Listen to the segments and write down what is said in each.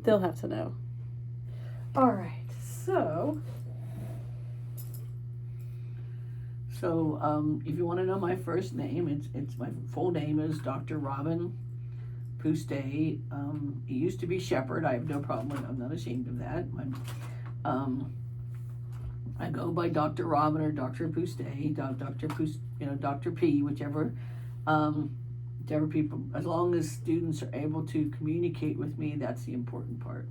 They'll have to know. All right. So, if you want to know my first name, it's my full name is Dr. Robin Puste. It used to be Shepherd. I have no problem with. I'm not ashamed of that. I go by Dr. Robin or Dr. Puste, Dr. Puste, Dr. P, whichever people. As long as students are able to communicate with me, that's the important part.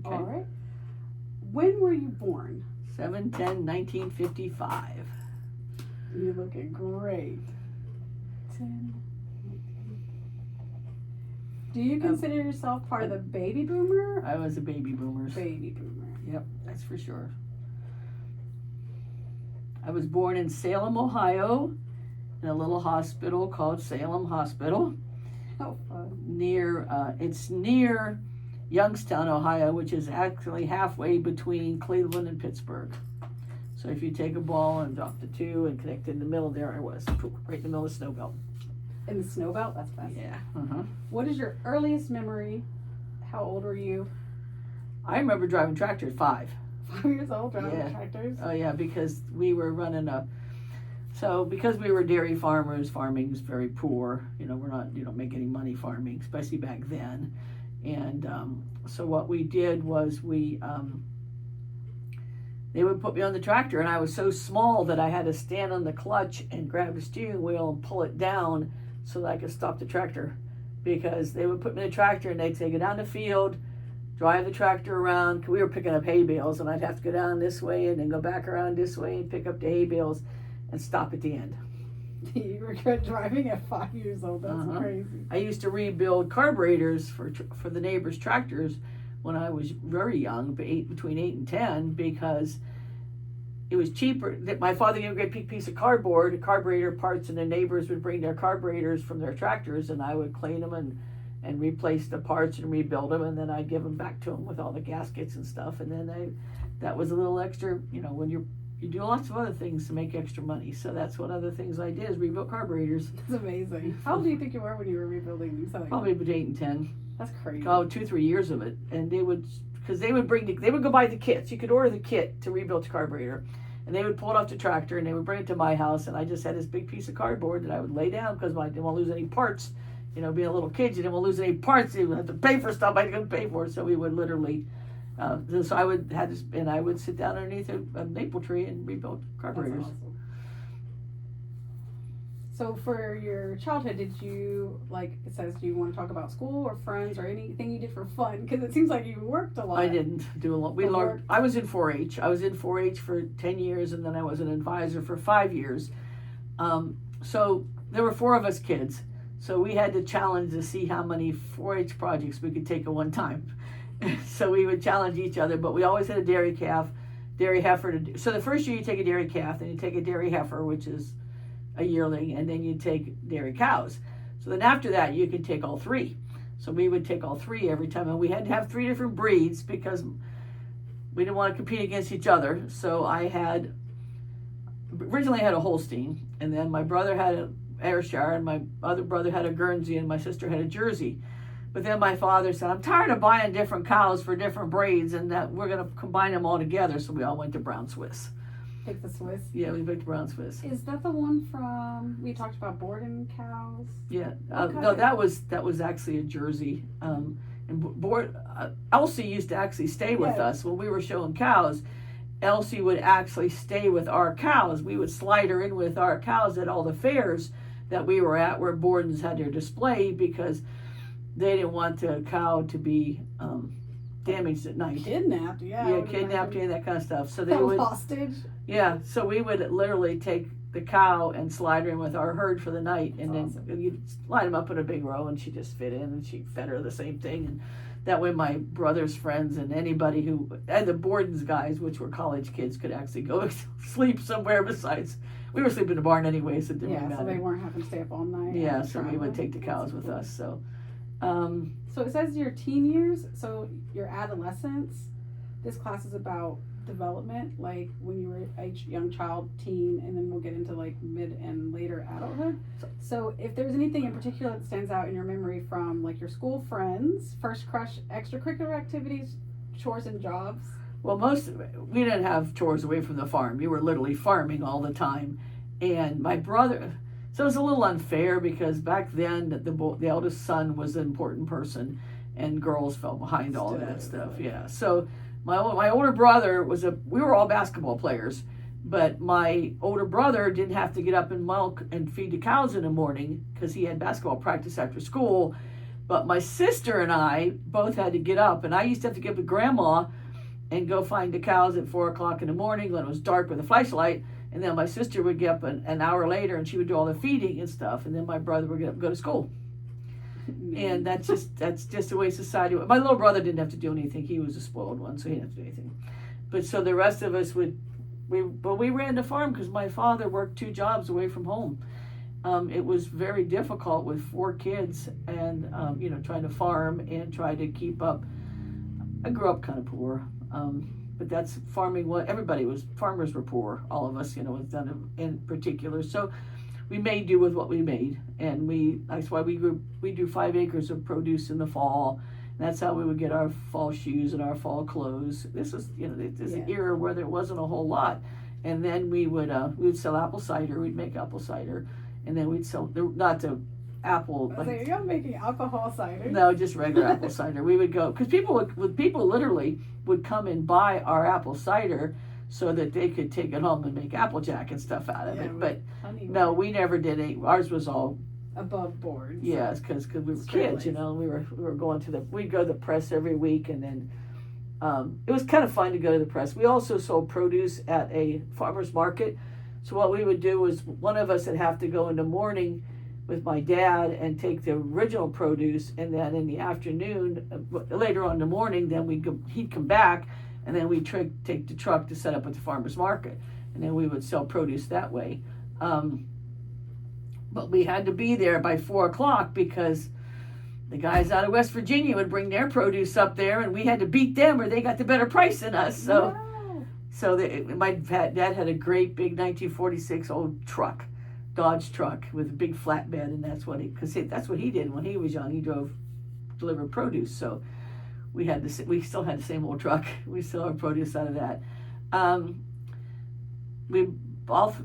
Okay. All right. When were you born? 7/10/1955. You're looking great. 10. Do you consider yourself part of the baby boomer? I was a baby boomer. Baby boomer. Yep, that's for sure. I was born in Salem, Ohio, in a little hospital called Salem Hospital. How fun. It's near Youngstown, Ohio, which is actually halfway between Cleveland and Pittsburgh. So if you take a ball and drop the two and connect in the middle, there I was, right in the middle of the snow belt. In the snow belt? That's fast. Yeah. What is your earliest memory? How old were you? I remember driving tractor at 5. 5 years old, driving tractors? Oh yeah, because we were because we were dairy farmers, farming is very poor. You don't make any money farming, especially back then. And so what we did was they would put me on the tractor, and I was so small that I had to stand on the clutch and grab the steering wheel and pull it down so that I could stop the tractor. Because they would put me in the tractor and they'd say, go down the field, drive the tractor around. 'Cause we were picking up hay bales, and I'd have to go down this way and then go back around this way and pick up the hay bales and stop at the end. You regret driving at 5 years old. That's crazy. I used to rebuild carburetors for the neighbors' tractors when I was very young, between 8 and 10, because it was cheaper. My father gave me a great piece of cardboard, carburetor parts, and the neighbors would bring their carburetors from their tractors, and I would clean them and replace the parts and rebuild them, and then I'd give them back to them with all the gaskets and stuff. And then that was a little extra, when you do lots of other things to make extra money. So that's one of the things I did is rebuild carburetors. That's amazing. How old do you think you were when you were rebuilding these? Probably between 8 and 10. That's crazy. Oh, 2-3 years of it. And they would go buy the kits. You could order the kit to rebuild the carburetor. And they would pull it off the tractor and they would bring it to my house. And I just had this big piece of cardboard that I would lay down because I didn't want to lose any parts. Being a little kid, you didn't want to lose any parts. You would have to pay for stuff I couldn't pay for. So we would literally, I would sit down underneath a maple tree and rebuild carburetors. That's awesome. So for your childhood, did you, it says, do you want to talk about school or friends or anything you did for fun? Because it seems like you worked a lot. I didn't do a lot. I was in 4-H. I was in 4-H for 10 years, and then I was an advisor for 5 years. So there were 4 of us kids. So we had to challenge to see how many 4-H projects we could take at one time. So we would challenge each other, but we always had a dairy heifer. So the first year you take a dairy calf, then you take a dairy heifer, which is a yearling, and then you take dairy cows. So then after that, you could take all 3. So we would take all 3 every time, and we had to have 3 different breeds because we didn't want to compete against each other. So originally I had a Holstein, and then my brother had an Ayrshire, and my other brother had a Guernsey, and my sister had a Jersey. But then my father said, I'm tired of buying different cows for different breeds, and that we're going to combine them all together. So we all went to Brown Swiss. Pick the Swiss? Yeah, we picked Brown Swiss. Is that the one we talked about Borden cows? Yeah. No, that was actually a Jersey. Elsie used to actually stay with us when we were showing cows. Elsie would actually stay with our cows. We would slide her in with our cows at all the fairs that we were at where Borden's had their display because they didn't want the cow to be damaged at night. Kidnapped, kidnapped and that kind of stuff. So they would hostage. Yeah, so we would literally take the cow and slide her in with our herd for the night, and then you'd line them up in a big row, and she just fit in, and she fed her the same thing, and that way my brother's friends and anybody and the Borden's guys, which were college kids, could actually go sleep somewhere besides. We were sleeping in the barn anyway, so it didn't really matter. So they weren't having to stay up all night. Yeah, so we would take the cows with us. So it says your teen years, so your adolescence. This class is about development, like when you were a young child, teen, and then we'll get into like mid and later adulthood. So if there's anything in particular that stands out in your memory from like your school friends, first crush, extracurricular activities, chores and jobs. Well, we didn't have chores away from the farm. You were literally farming all the time. And my brother, so it was a little unfair because back then the eldest son was an important person and girls fell behind all that stuff. Yeah. So my older brother we were all basketball players, but my older brother didn't have to get up and milk and feed the cows in the morning because he had basketball practice after school. But my sister and I both had to get up, and I used to have to get up with grandma and go find the cows at 4 o'clock in the morning when it was dark with a flashlight. And then my sister would get up an hour later and she would do all the feeding and stuff. And then my brother would get up and go to school. And that's just the way society was. My little brother didn't have to do anything. He was a spoiled one, so he didn't have to do anything. But so the rest of us we ran the farm because my father worked 2 jobs away from home. It was very difficult with 4 kids and, trying to farm and try to keep up. I grew up kind of poor. But that's farming. Farmers were poor. All of us, was done in particular. So we made do with what we made, and that's why we do 5 acres of produce in the fall. And that's how we would get our fall shoes and our fall clothes. This is, an era where there wasn't a whole lot, and then we would sell apple cider. We'd make apple cider, and then we'd sell not to apple. So you're making alcohol cider? No, just regular apple cider. We would go because people literally would come and buy our apple cider so that they could take it home and make Applejack and stuff out of it. But no, we never did any. Ours was all above board. Yes, because we were kids, we were going we'd go to the press every week, and then it was kind of fun to go to the press. We also sold produce at a farmer's market. So what we would do was one of us would have to go in the morning with my dad and take the original produce, and then in the afternoon, later on in the morning, then he'd come back, and then we'd take the truck to set up at the farmer's market, and then we would sell produce that way. But we had to be there by 4 o'clock because the guys out of West Virginia would bring their produce up there, and we had to beat them or they got the better price than us. So, my dad had a great big 1946 old truck. Dodge truck with a big flatbed, and that's what he did when he was young. He delivered produce, so we still had the same old truck. We still had produce out of that.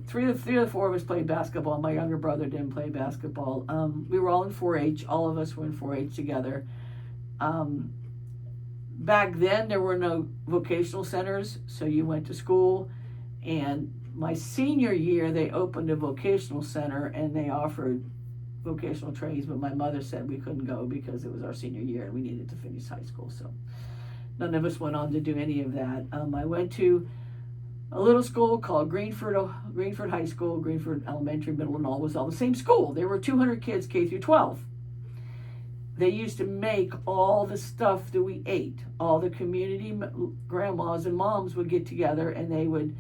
Three of the 4 of us played basketball. My younger brother didn't play basketball. We were all in 4-H. All of us were in 4-H together. Back then, there were no vocational centers, so you went to school, and my senior year, they opened a vocational center and they offered vocational trades, but my mother said we couldn't go because it was our senior year and we needed to finish high school. So none of us went on to do any of that. I went to a little school called Greenford High School. Greenford Elementary, Middle, and all was all the same school. There were 200 kids, K through 12. They used to make all the stuff that we ate. All the community grandmas and moms would get together and they would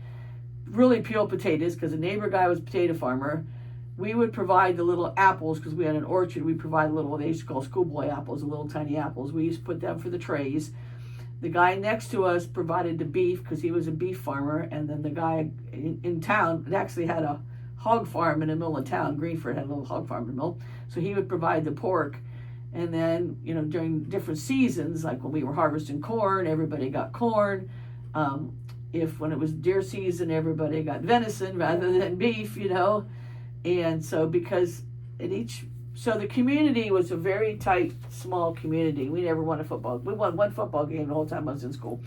really peel potatoes because the neighbor guy was a potato farmer. We would provide the little apples because we had an orchard. We provided what they used to call schoolboy apples, the little tiny apples. We used to put them for the trays. The guy next to us provided the beef because he was a beef farmer, and then the guy in town actually had a hog farm in the middle of town. Greenford had a little hog farm in the middle, so he would provide the pork. And then, during different seasons, like when we were harvesting corn, everybody got corn. When it was deer season, everybody got venison rather than beef, And so so the community was a very tight, small community. We never won a football. We won one football game the whole time I was in school.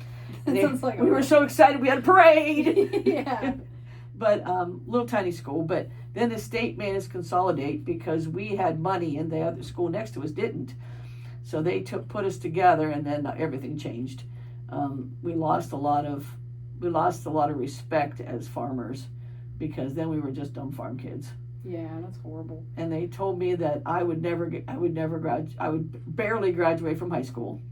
We were so excited. We had a parade. Yeah. But little tiny school. But then the state made us consolidate because we had money and the other school next to us didn't. So they put us together, and then everything changed. We lost a lot of respect as farmers because then we were just dumb farm kids. Yeah, that's horrible. And they told me that I would barely graduate from high school.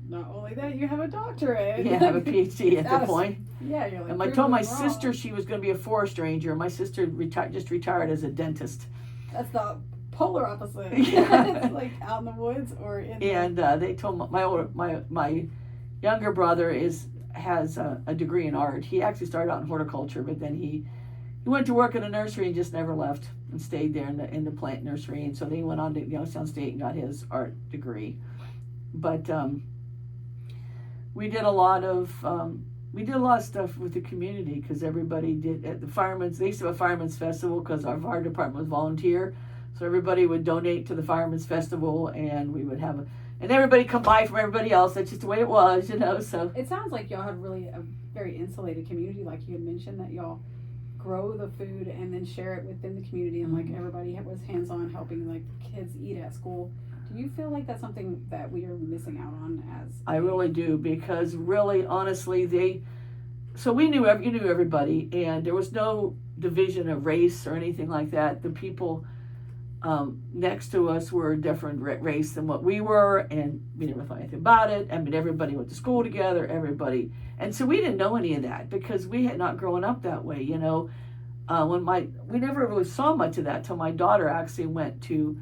Not only that, you have a doctorate. Yeah, I have a PhD at that point. Yeah, you're like. And I told my sister she was going to be a forest ranger. My sister just retired as a dentist. That's the polar opposite. Yeah. It's like out in the woods or in. And they told my younger brother has a degree in art. He actually started out in horticulture, but then he went to work in a nursery and just never left and stayed there in the plant nursery. And so then he went on to Youngstown State and got his art degree. But we did a lot of stuff with the community because everybody did at the firemen's. They used to have a firemen's festival because our fire department was volunteer, so everybody would donate to the firemen's festival, and we would have and everybody come by from everybody else. That's just the way it was, So it sounds like y'all had really a very insulated community, like you had mentioned that y'all grow the food and then share it within the community, and like everybody was hands-on helping like kids eat at school. Do you feel like that's something that we are missing out on as I really do, because really honestly you knew everybody, and there was no division of race or anything like that. The people next to us were a different race than what we were, and we never thought anything about it. I mean, everybody went to school together, and so we didn't know any of that because we had not grown up that way, we never really saw much of that till my daughter actually went to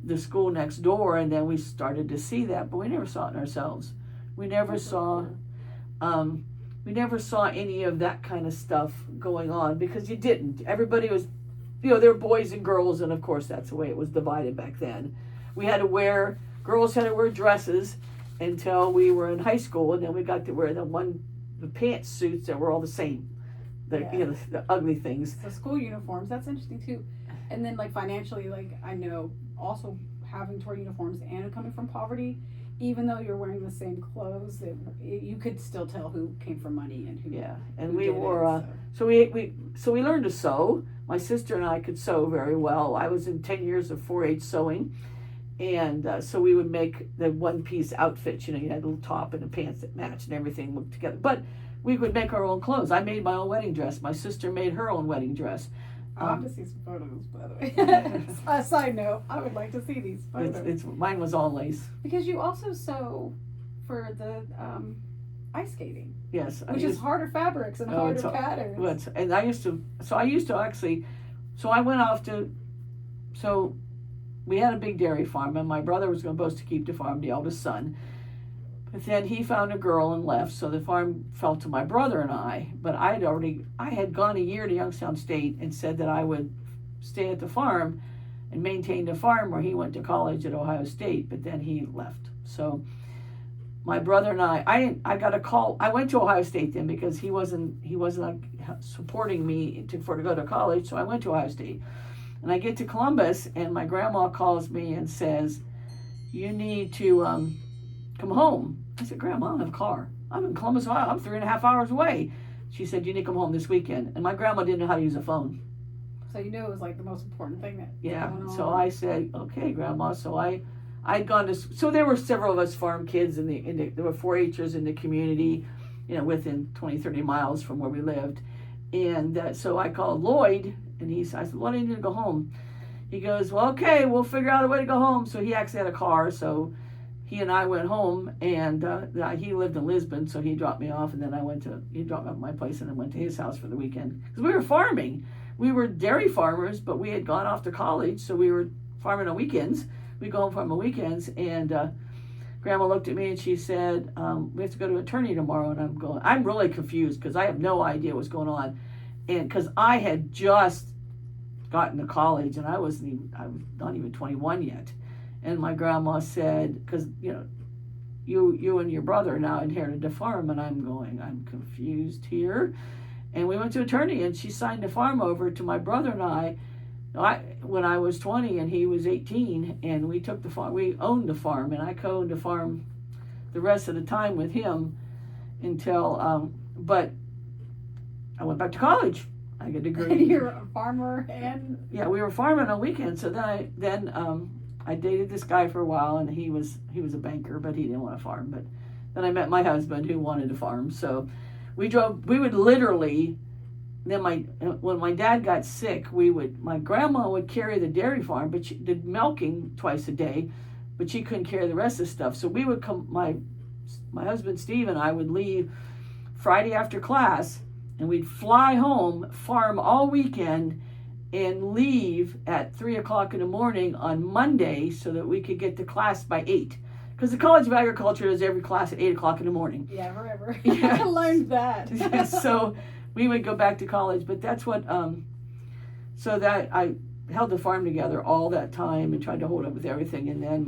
the school next door, and then we started to see that, but we never saw it in ourselves. We never saw any of that kind of stuff going on because you didn't. Everybody was, there were boys and girls, and of course that's the way it was divided back then. Girls had to wear dresses until we were in high school, and then we got to wear the pantsuits that were all the same. The ugly things. So school uniforms, that's interesting too. And then like financially, like I know also having to wear uniforms and coming from poverty, even though you're wearing the same clothes, you could still tell who came from money and who. Yeah, and who we wore. so we learned to sew. My sister and I could sew very well. I was in 10 years of 4-H sewing, and so we would make the one-piece outfits. You had a little top and the pants that matched and everything looked together. But we would make our own clothes. I made my own wedding dress. My sister made her own wedding dress. I'll have to see some photos, by the way. A side note, I would like to see these photos. Mine was all lace. Because you also sew for the ice skating. Yes. Which is harder fabrics and harder patterns. And I used to actually, I went off to, we had a big dairy farm, and my brother was supposed to keep the farm, the eldest son. But then he found a girl and left, so the farm fell to my brother and I. But I had gone a year to Youngstown State and said that I would stay at the farm and maintain the farm where he went to college at Ohio State, but then he left. So my brother and I got a call. I went to Ohio State then because he wasn't supporting me to go to college, so I went to Ohio State. And I get to Columbus, and my grandma calls me and says, "You need to come home." I said, "Grandma, I don't have a car. I'm in Columbus, Ohio. I'm 3.5 hours away." She said, "You need to come home this weekend." And my grandma didn't know how to use a phone. So you knew it was like the most important thing that yeah. was going on. So I said, "Okay, Grandma." So I'd gone to. So there were several of us farm kids there were 4-Hers in the community, within 20, 30 miles from where we lived. And so I called Lloyd, and I said, "Lloyd, I need to go home." He goes, "Well, okay, we'll figure out a way to go home." So he actually had a car, so he and I went home, and he lived in Lisbon, so he dropped me off, and then he dropped me off at my place, and then went to his house for the weekend. Because we were farming. We were dairy farmers, but we had gone off to college, so we were farming on weekends. We go home farm on weekends, and Grandma looked at me, and she said, "We have to go to an attorney tomorrow," and I'm really confused, because I have no idea what's going on, and because I had just gotten to college, and I was not even 21 yet. And my grandma said, because, you and your brother now inherited the farm, and I'm confused here. And we went to an attorney, and she signed the farm over to my brother and I when I was 20 and he was 18, and we took the farm. We owned the farm, and I co-owned the farm the rest of the time with him until, but I went back to college. I got a degree. And you're a farmer and? Yeah, we were farming on weekends, so then I dated this guy for a while, and he was a banker, but he didn't want to farm. But then I met my husband, who wanted to farm. So we would literally. Then when my dad got sick, my grandma would carry the dairy farm, but she did milking twice a day, but she couldn't carry the rest of the stuff. So we would come. My husband Steve and I would leave Friday after class, and we'd fly home, farm all weekend, and leave at 3:00 in the morning on Monday so that we could get to class by 8, because the College of Agriculture is every class at 8 o'clock in the morning. Yeah, forever. Yeah. I learned that. So we would go back to college, but that's what, so that I held the farm together all that time and tried to hold up with everything. And then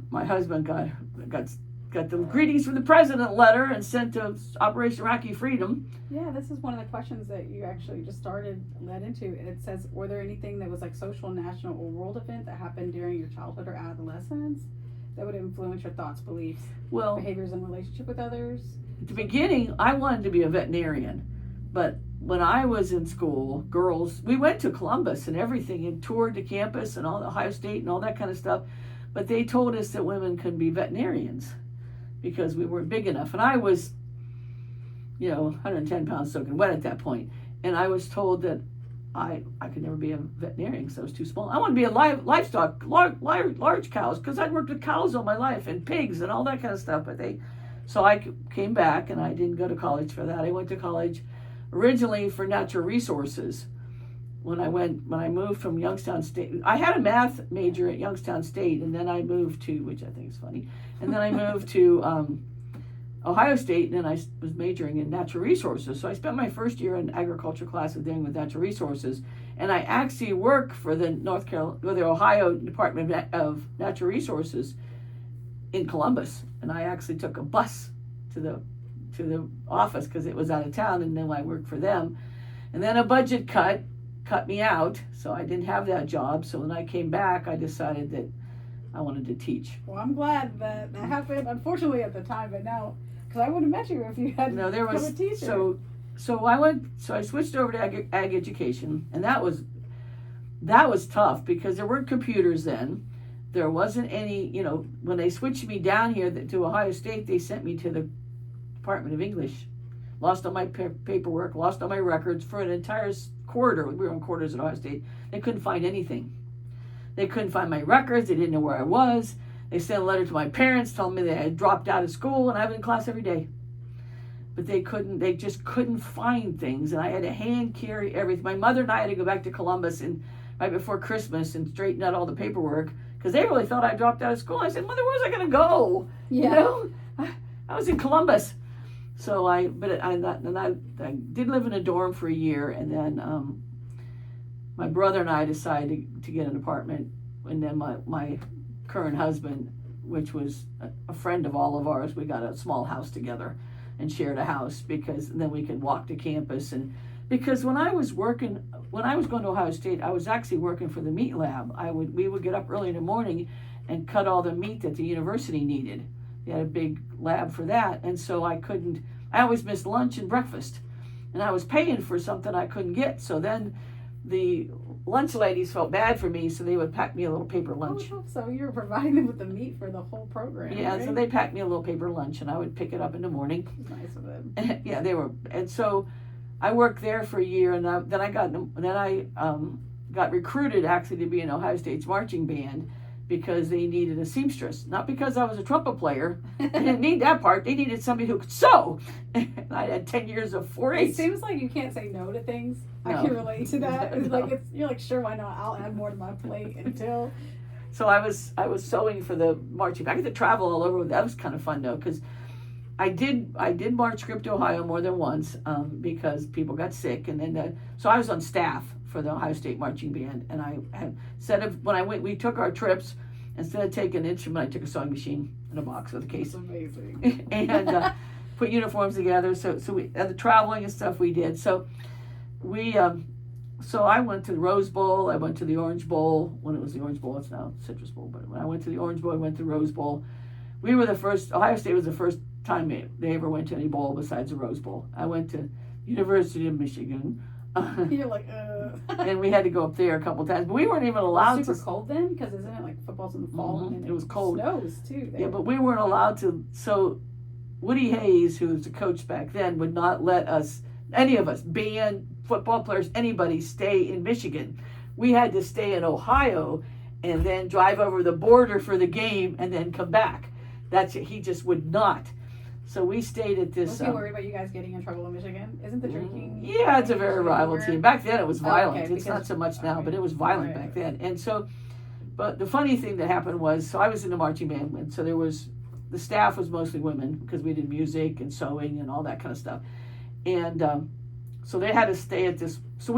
my husband got the greetings from the president letter and sent to Operation Iraqi Freedom. Yeah, this is one of the questions that you actually just led into. It says, were there anything that was like social, national, or world event that happened during your childhood or adolescence that would influence your thoughts, beliefs, behaviors, and relationship with others? At the beginning, I wanted to be a veterinarian, but when I was in school, girls, we went to Columbus and everything and toured the campus and all Ohio State and all that kind of stuff, but they told us that women couldn't be veterinarians because we weren't big enough. And I was, 110 pounds soaking wet at that point. And I was told that I could never be a veterinarian because I was too small. I wanted to be a livestock, large cows, because I'd worked with cows all my life and pigs and all that kind of stuff. So I came back and I didn't go to college for that. I went to college originally for natural resources. When I moved from Youngstown State, I had a math major at Youngstown State, and then I moved to, which I think is funny, and then I moved to Ohio State, and then I was majoring in natural resources. So I spent my first year in agriculture classes dealing with natural resources, and I actually work for the Ohio Department of Natural Resources in Columbus, and I actually took a bus to the office because it was out of town, and then I worked for them, and then a budget cut me out, so I didn't have that job. So when I came back, I decided that I wanted to teach. Well, I'm glad that happened, unfortunately, at the time, but now, because I would have met you if you had become a teacher. So I switched over to ag education, and that was tough because there weren't computers then. There wasn't any, when they switched me down here to Ohio State, they sent me to the Department of English. Lost all my paperwork, lost all my records for an entire quarter. We were in quarters at Ohio State. They couldn't find anything. They couldn't find my records. They didn't know where I was. They sent a letter to my parents telling me they had dropped out of school and I was in class every day. But they just couldn't find things, and I had to hand carry everything. My mother and I had to go back to Columbus right before Christmas and straighten out all the paperwork because they really thought I dropped out of school. I said, Mother, where's I going to go? Yeah. I was in Columbus. So I did live in a dorm for a year, and then my brother and I decided to get an apartment, and then my current husband, which was a friend of all of ours, we got a small house together and shared a house because then we could walk to campus. And because when I was going to Ohio State, I was actually working for the meat lab. We would get up early in the morning and cut all the meat that the university needed. They had a big lab for that, and so I always missed lunch and breakfast, and I was paying for something I couldn't get. So then the lunch ladies felt bad for me, so they would pack me a little paper lunch. Oh, so you were providing them with the meat for the whole program. Yeah, right? So they packed me a little paper lunch, and I would pick it up in the morning. Nice of them. Yeah, they were, and so I worked there for a year, and then I got recruited actually to be in Ohio State's marching band because they needed a seamstress, not because I was a trumpet player. They didn't need that part. They needed somebody who could sew. And I had 10 years of 4-H. It seems like you can't say no to things. No. I can relate to that. It's No. like you're like, sure, why not? I'll add more to my plate until. So I was sewing for the marching. I got to travel all over. That was kind of fun though, because I did March Script Ohio more than once because people got sick, and then so I was on staff for the Ohio State marching band, and I had we took our trips. Instead of taking an instrument, I took a sewing machine in a box with a case. That's amazing. And put uniforms together. So we the traveling and stuff we did. So I went to the Rose Bowl. I went to the Orange Bowl when it was the Orange Bowl. It's now Citrus Bowl. But when I went to the Orange Bowl, I went to the Rose Bowl. We were the first. Ohio State was the first time they ever went to any bowl besides the Rose Bowl. I went to University of Michigan. You're like, And we had to go up there a couple times, but we weren't even allowed super cold then, because isn't it like football's in the fall? Mm-hmm. And it was cold. Snows too. There. Yeah, but we weren't allowed to. So Woody Hayes, who was the coach back then, would not let us, any of us, band, football players, anybody, stay in Michigan. We had to stay in Ohio and then drive over the border for the game and then come back. That's it. He just would not. So we stayed at this. Was he worried about you guys getting in trouble in Michigan? Isn't the drinking? Yeah, it's a very rival team. Back then it was violent. Okay, it's not so much now, but it was violent right. back then. And so, But the funny thing that happened was, so I was in the marching band, and so the staff was mostly women because we did music and sewing and all that kind of stuff. And so they had to stay at this, so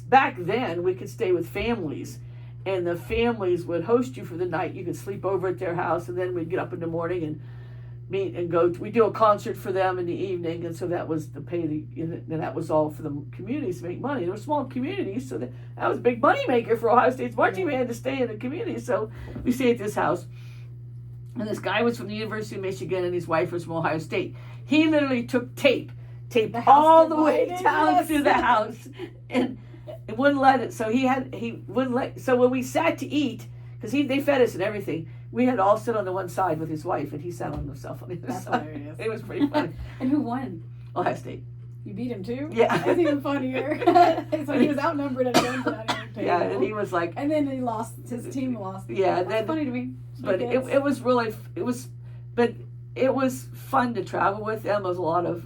back then, we could stay with families. And the families would host you for the night. You could sleep over at their house, and then we'd get up in the morning and meet and go. We do a concert for them in the evening, and so that was and that was all for the communities to make money. They were small communities, so that was a big money maker for Ohio State's marching band to stay in the community. So we stayed at this house, and this guy was from the University of Michigan, and his wife was from Ohio State. He literally took taped all the way down to the house, and it wouldn't let it. So he wouldn't let. So when we sat to eat, because they fed us and everything, we had all sit on the one side with his wife, and he sat on himself on the other side. Hilarious. It was pretty funny. And who won? Ohio State. You beat him too? Yeah. That's even funnier. So he was outnumbered at one dining table. Yeah, and he was like. And then he lost. His team lost. Yeah, that's funny to me. But it was really it was fun to travel with them. It was a lot of,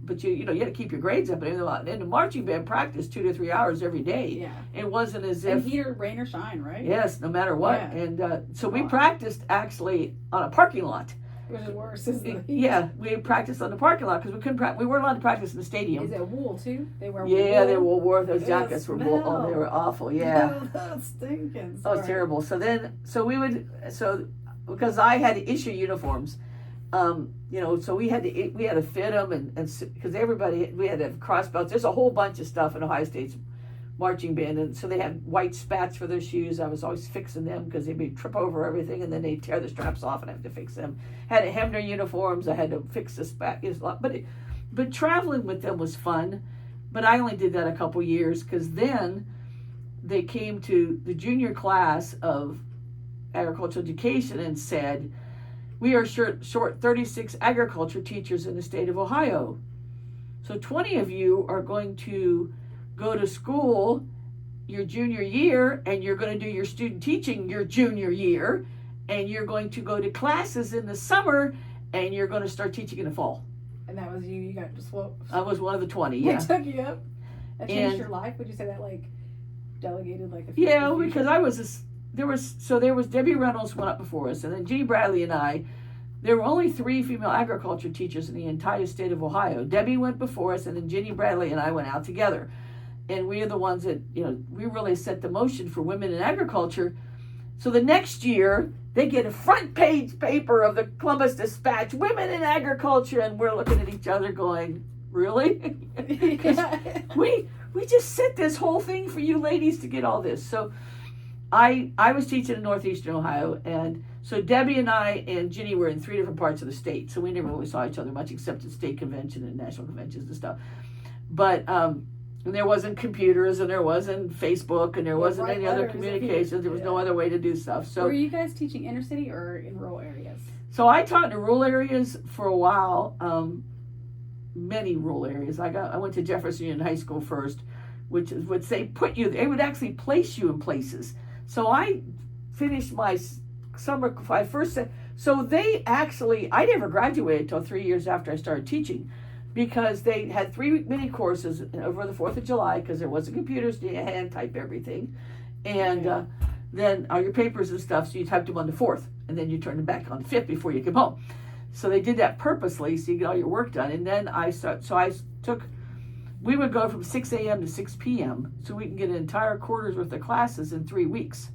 but you had to keep your grades up. And in the marching band practice 2 to 3 hours every day. Yeah. It wasn't as and if. heat or rain or shine, right? Yes, no matter what. Yeah. And so we practiced actually on a parking lot. Which is worse, isn't it? Yeah, we practiced on the parking lot because we couldn't. We weren't allowed to practice in the stadium. Is it wool too? They wear wool. Yeah, they wore those jackets were wool. Smell. Oh, they were awful. Yeah. Oh, that's stinking. That was terrible. So because I had to issue uniforms, so we had to fit them and because we had to have cross belts. There's a whole bunch of stuff in Ohio State's marching band, and so they had white spats for their shoes. I was always fixing them because they'd trip over everything, and then they'd tear the straps off, and I had to fix them. Had to hem their uniforms. I had to fix the spat. But traveling with them was fun. But I only did that a couple years because then they came to the junior class of agricultural education and said, we are short 36 agriculture teachers in the state of Ohio. So 20 of you are going to go to school your junior year, and you're going to do your student teaching your junior year, and you're going to go to classes in the summer, and you're going to start teaching in the fall. And that was you. You got just what? I was one of the 20. Yeah. They took you up. That changed your life. Would you say that delegated Yeah, because there was Debbie Reynolds went up before us, and then Jeannie Bradley and I. There were only 3 female agriculture teachers in the entire state of Ohio. Debbie went before us, and then Jeannie Bradley and I went out together. And we are the ones that, we really set the motion for women in agriculture. So the next year, they get a front page paper of the Columbus Dispatch, Women in Agriculture, and we're looking at each other going, really? we just set this whole thing for you ladies to get all this. So I was teaching in Northeastern Ohio, and so Debbie and I and Ginny were in 3 different parts of the state, so we never really saw each other much except at state convention and national conventions and stuff. But and there wasn't computers, and there wasn't Facebook, and there wasn't any other communications. There was no other way to do stuff. So were you guys teaching inner city or in rural areas? So I taught in rural areas for a while, many rural areas. I went to Jefferson Union High School first, which would say they would actually place you in places. So I finished my so they actually, I never graduated until 3 years after I started teaching, because they had 3 mini courses over the 4th of July because there wasn't computers, you hand type everything, and then all your papers and stuff, so you typed them on the 4th, and then you turned them back on the 5th before you came home. So they did that purposely so you get all your work done. And then we would go from 6 a.m. to 6 p.m. so we can get an entire quarter's worth of classes in 3 weeks.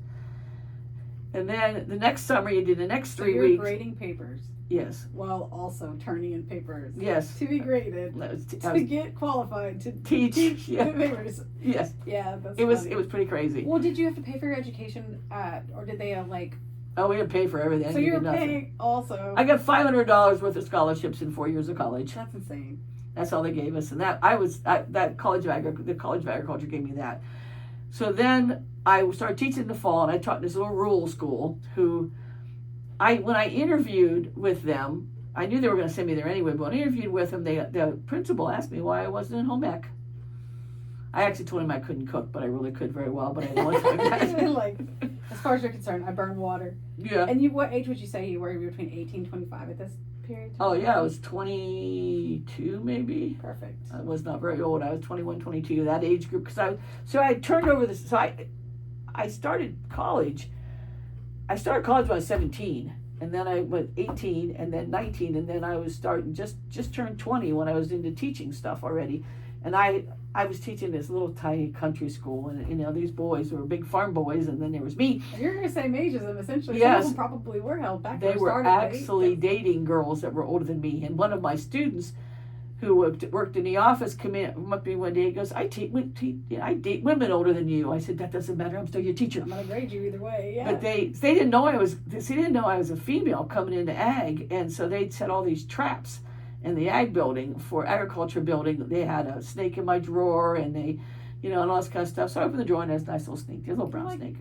And then the next summer you did the next 3 weeks. You're grading papers. Yes. While also turning in papers. Yes. To be graded. To get qualified to teach papers. Yes. Yeah, that's It was pretty crazy. Well, did you have to pay for your education or did they Oh, we had to pay for everything. So you're paying also. I got $500 worth of scholarships in 4 years of college. That's insane. That's all they gave us, and the College of Agriculture gave me that. So then I started teaching in the fall, and I taught in this little rural school. When I interviewed with them, I knew they were going to send me there anyway. But when I interviewed with them, the principal asked me why I wasn't in home ec. I actually told him I couldn't cook, but I really could very well. But I didn't want to. As far as you're concerned, I burn water. Yeah. And what age would you say you were? You were between 18 and 25 at this period? Oh, yeah, I was 22 maybe. Perfect. I was not very old. I was 21, 22, that age group. I turned over this. So I started college I started college when I was 17, and then I went 18, and then 19, and then I was starting just turned 20 when I was into teaching stuff already, and I was teaching this little tiny country school, and you know these boys were big farm boys, and then there was me. You're the same age as them essentially. Yes. Some of them probably were held back. They were actually dating girls that were older than me, and one of my students who worked in the office came up to me one day and goes, I date women older than you. I said, that doesn't matter, I'm still your teacher. I'm gonna grade you either way, yeah. But they didn't know I was a female coming into ag, and so they'd set all these traps in the ag building for agriculture building. They had a snake in my drawer, and they, and all this kind of stuff. So I opened the drawer, and there's a nice little snake. There's a little brown snake.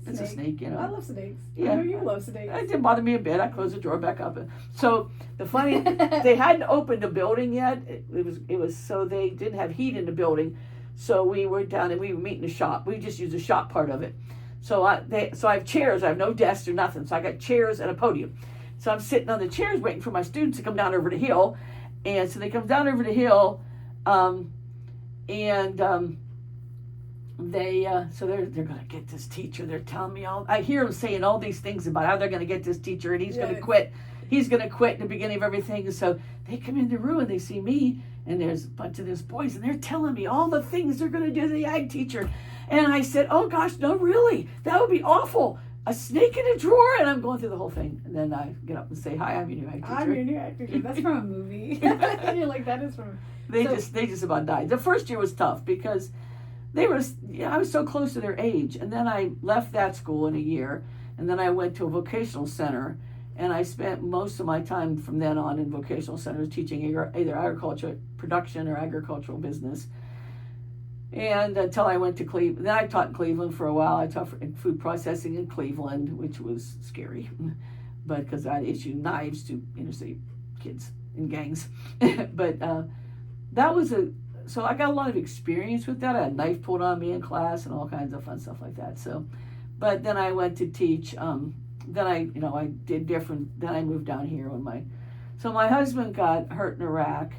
It's a snake, I love snakes. Yeah. I know you love snakes. It didn't bother me a bit. I closed the drawer back up. So the funny, they hadn't opened the building yet. It was so they didn't have heat in the building. So we were down and we were meeting in the shop. We just used the shop part of it. So I have chairs. I have no desks or nothing. So I got chairs and a podium. So I'm sitting on the chairs waiting for my students to come down over the hill. And so they come down over the hill, they're gonna get this teacher. They're telling me I hear them saying all these things about how they're gonna get this teacher and he's gonna quit. He's gonna quit in the beginning of everything. And so they come in the room and they see me, and there's a bunch of these boys, and they're telling me all the things they're gonna do to the ag teacher. And I said, oh gosh, no, really, that would be awful. A snake in a drawer, and I'm going through the whole thing. And then I get up and say, hi, I'm your new ag teacher. I'm your new ag teacher. That's from a movie. You're like, that is from. They just about died. The first year was tough because I was so close to their age. And then I left that school in a year, and then I went to a vocational center, and I spent most of my time from then on in vocational centers teaching either agriculture production or agricultural business. And until I went to Cleveland. Then I taught in Cleveland for a while. I taught food processing in Cleveland, which was scary, but because I issued knives to inner-city kids in gangs. But that was so I got a lot of experience with that. I had a knife pulled on me in class and all kinds of fun stuff like that. So, but then I went to teach. Then I did different. Then I moved down here so my husband got hurt in Iraq.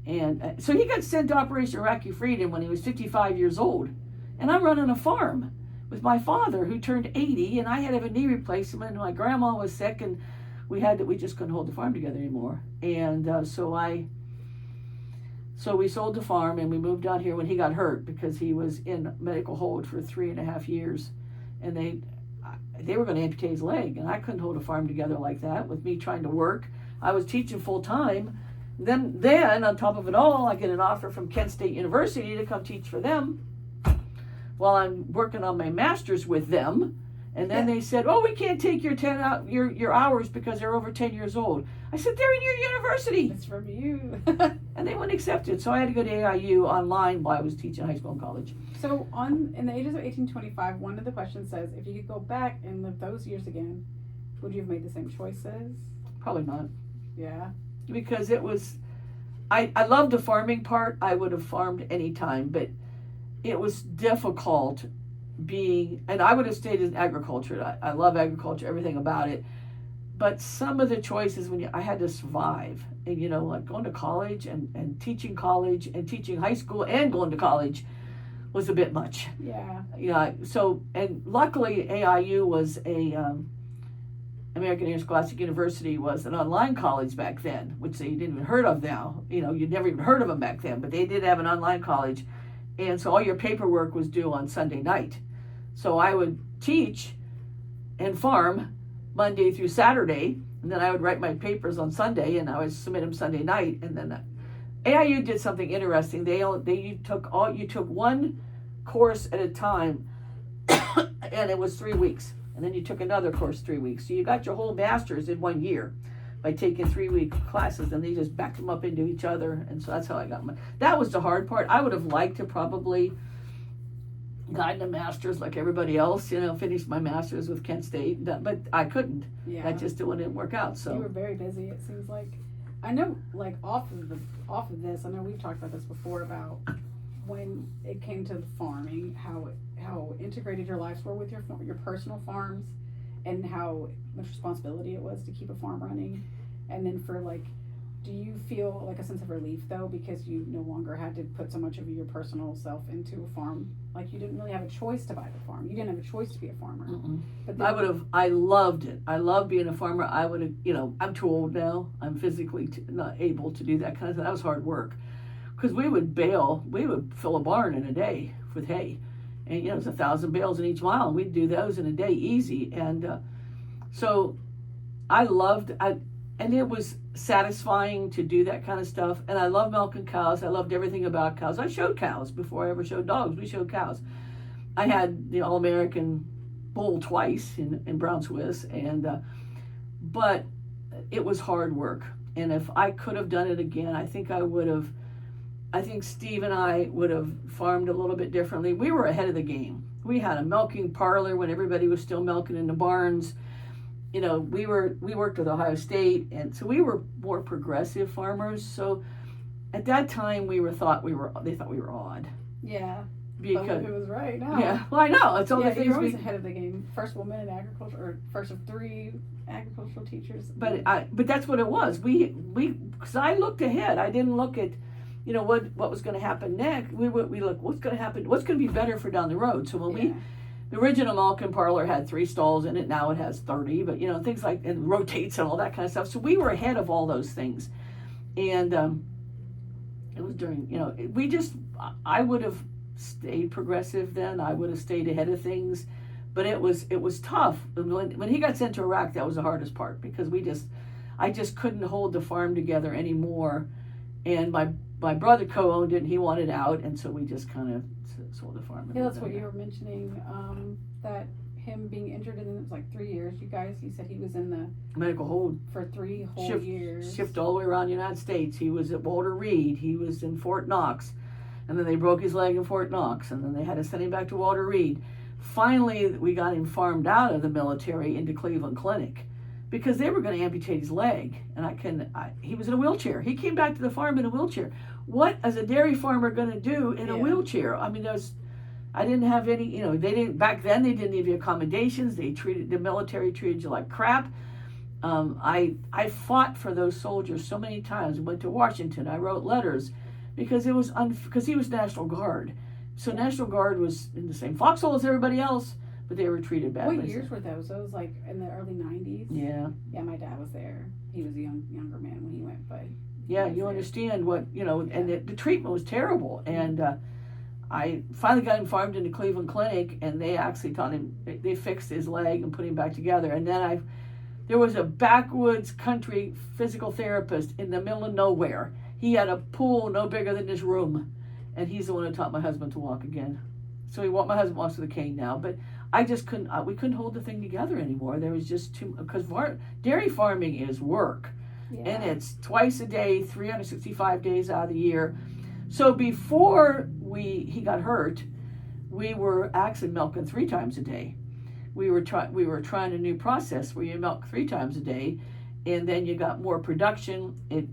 And so he got sent to Operation Iraqi Freedom when he was 55 years old. And I'm running a farm with my father, who turned 80, and I had to have a knee replacement, and my grandma was sick, and we just couldn't hold the farm together anymore. And so we sold the farm, and we moved down here when he got hurt because he was in medical hold for 3.5 years. And they were going to amputate his leg, and I couldn't hold a farm together like that with me trying to work. I was teaching full time. Then on top of it all, I get an offer from Kent State University to come teach for them while I'm working on my master's with them. And then they said, oh, we can't take your hours because they're over 10 years old. I said, they're in your university. It's from you. And they wouldn't accept it. So I had to go to AIU online while I was teaching high school and college. So in the ages of 1825, one of the questions says, if you could go back and live those years again, would you have made the same choices? Probably not. Yeah. Because it was, I loved the farming part. I would have farmed any time, but it was difficult and I would have stayed in agriculture. I love agriculture, everything about it. But some of the choices I had to survive, and like going to college and teaching high school and going to college was a bit much. Yeah. Yeah. So, and luckily AIU was American Interscholastic University was an online college back then, which they didn't even heard of now. You'd never even heard of them back then, but they did have an online college. And so all your paperwork was due on Sunday night. So I would teach and farm Monday through Saturday, and then I would write my papers on Sunday, and I would submit them Sunday night. And then AIU did something interesting. You took one course at a time, and it was 3 weeks. And then you took another course 3 weeks. So you got your whole master's in 1 year by taking 3-week classes, and they just backed them up into each other. And so that's how I got that was the hard part. I would have liked to probably gotten a master's like everybody else, finished my master's with Kent State, but I couldn't. Yeah. That just didn't work out. So you were very busy, it seems like. I know, like off of this, I know we've talked about this before about when it came to farming, how integrated your lives were with your personal farms, and how much responsibility it was to keep a farm running. And then do you feel like a sense of relief though, because you no longer had to put so much of your personal self into a farm Like you didn't really have a choice to buy the farm. You didn't have a choice to be a farmer. But I loved it. I loved being a farmer. I would have, I'm too old now. I'm physically not able to do that kind of thing. That was hard work. Because we would fill a barn in a day with hay. And, it's 1,000 bales in each mile. And we'd do those in a day easy. And so I loved, and it was satisfying to do that kind of stuff. And I love milking cows. I loved everything about cows. I showed cows before I ever showed dogs. We showed cows. I had the All-American bull twice in Brown Swiss, but it was hard work. And if I could have done it again, I think Steve and I would have farmed a little bit differently. We were ahead of the game. We had a milking parlor when everybody was still milking in the barns. We worked with Ohio State, and so we were more progressive farmers. So at that time, they thought we were odd. Yeah. Because but it was right now. Yeah. Well, I know. It's all the things you're always ahead of the game. First woman in agriculture, or first of 3 agricultural teachers. But that's what it was. Because I looked ahead. I didn't look at, what was going to happen next. We look what's going to happen. What's going to be better for down the road. So when the original milking parlor had 3 stalls in it. Now it has 30. But things like, and rotates and all that kind of stuff. So we were ahead of all those things, and it was during. I would have stayed progressive then. I would have stayed ahead of things, but it was tough. When he got sent to Iraq, that was the hardest part, because I just couldn't hold the farm together anymore, and my brother co-owned it and he wanted out, and so we just kind of sold the farm. Yeah, that's what you were mentioning, that him being injured, and it was like 3 years. You said he was in the medical hold for 3 whole years. Shipped all the way around the United States. He was at Walter Reed. He was in Fort Knox. And then they broke his leg in Fort Knox, and then they had to send him back to Walter Reed. Finally, we got him farmed out of the military into Cleveland Clinic, because they were going to amputate his leg. And he was in a wheelchair. He came back to the farm in a wheelchair. What is a dairy farmer going to do in a wheelchair? I mean, I didn't have any, they didn't, back then they didn't give you accommodations. The military treated you like crap. I fought for those soldiers so many times. I went to Washington. I wrote letters. Because because he was National Guard, so National Guard was in the same foxhole as everybody else, but they were treated badly. What years were those? Those like in the early 90s. Yeah. Yeah, my dad was there. He was a younger man when he went, but yeah, you understand what and the treatment was terrible. And I finally got him farmed into Cleveland Clinic, and they actually taught him. They fixed his leg and put him back together. And then there was a backwoods country physical therapist in the middle of nowhere. He had a pool no bigger than this room, and he's the one who taught my husband to walk again. So my husband walks with a cane now, but I just couldn't. We couldn't hold the thing together anymore. There was just too, because dairy farming is work, and it's twice a day, 365 days out of the year. So before he got hurt, we were actually milking 3 times a day. We were trying a new process where you milk 3 times a day. And then you got more production. It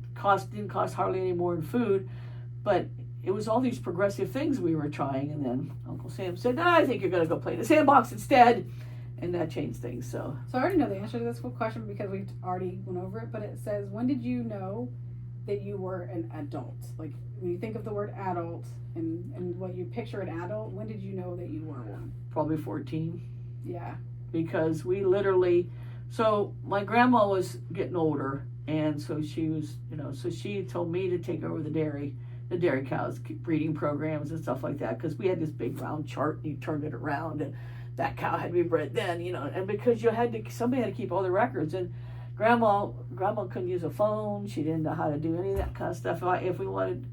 didn't cost hardly any more in food, but it was all these progressive things we were trying. And then Uncle Sam said, I think you're going to go play in the sandbox instead. And that changed things. So I already know the answer to this question because we've already went over it, but it says, when did you know that you were an adult? Like when you think of the word adult and what you picture an adult, when did you know that you were one? Probably 14. Yeah. Because we literally... So my grandma was getting older, and so she was, so she told me to take over the dairy cows, breeding programs and stuff like that, because we had this big round chart, and you turned it around, and that cow had to be bred then, and because somebody had to keep all the records, and grandma couldn't use a phone, she didn't know how to do any of that kind of stuff. If we wanted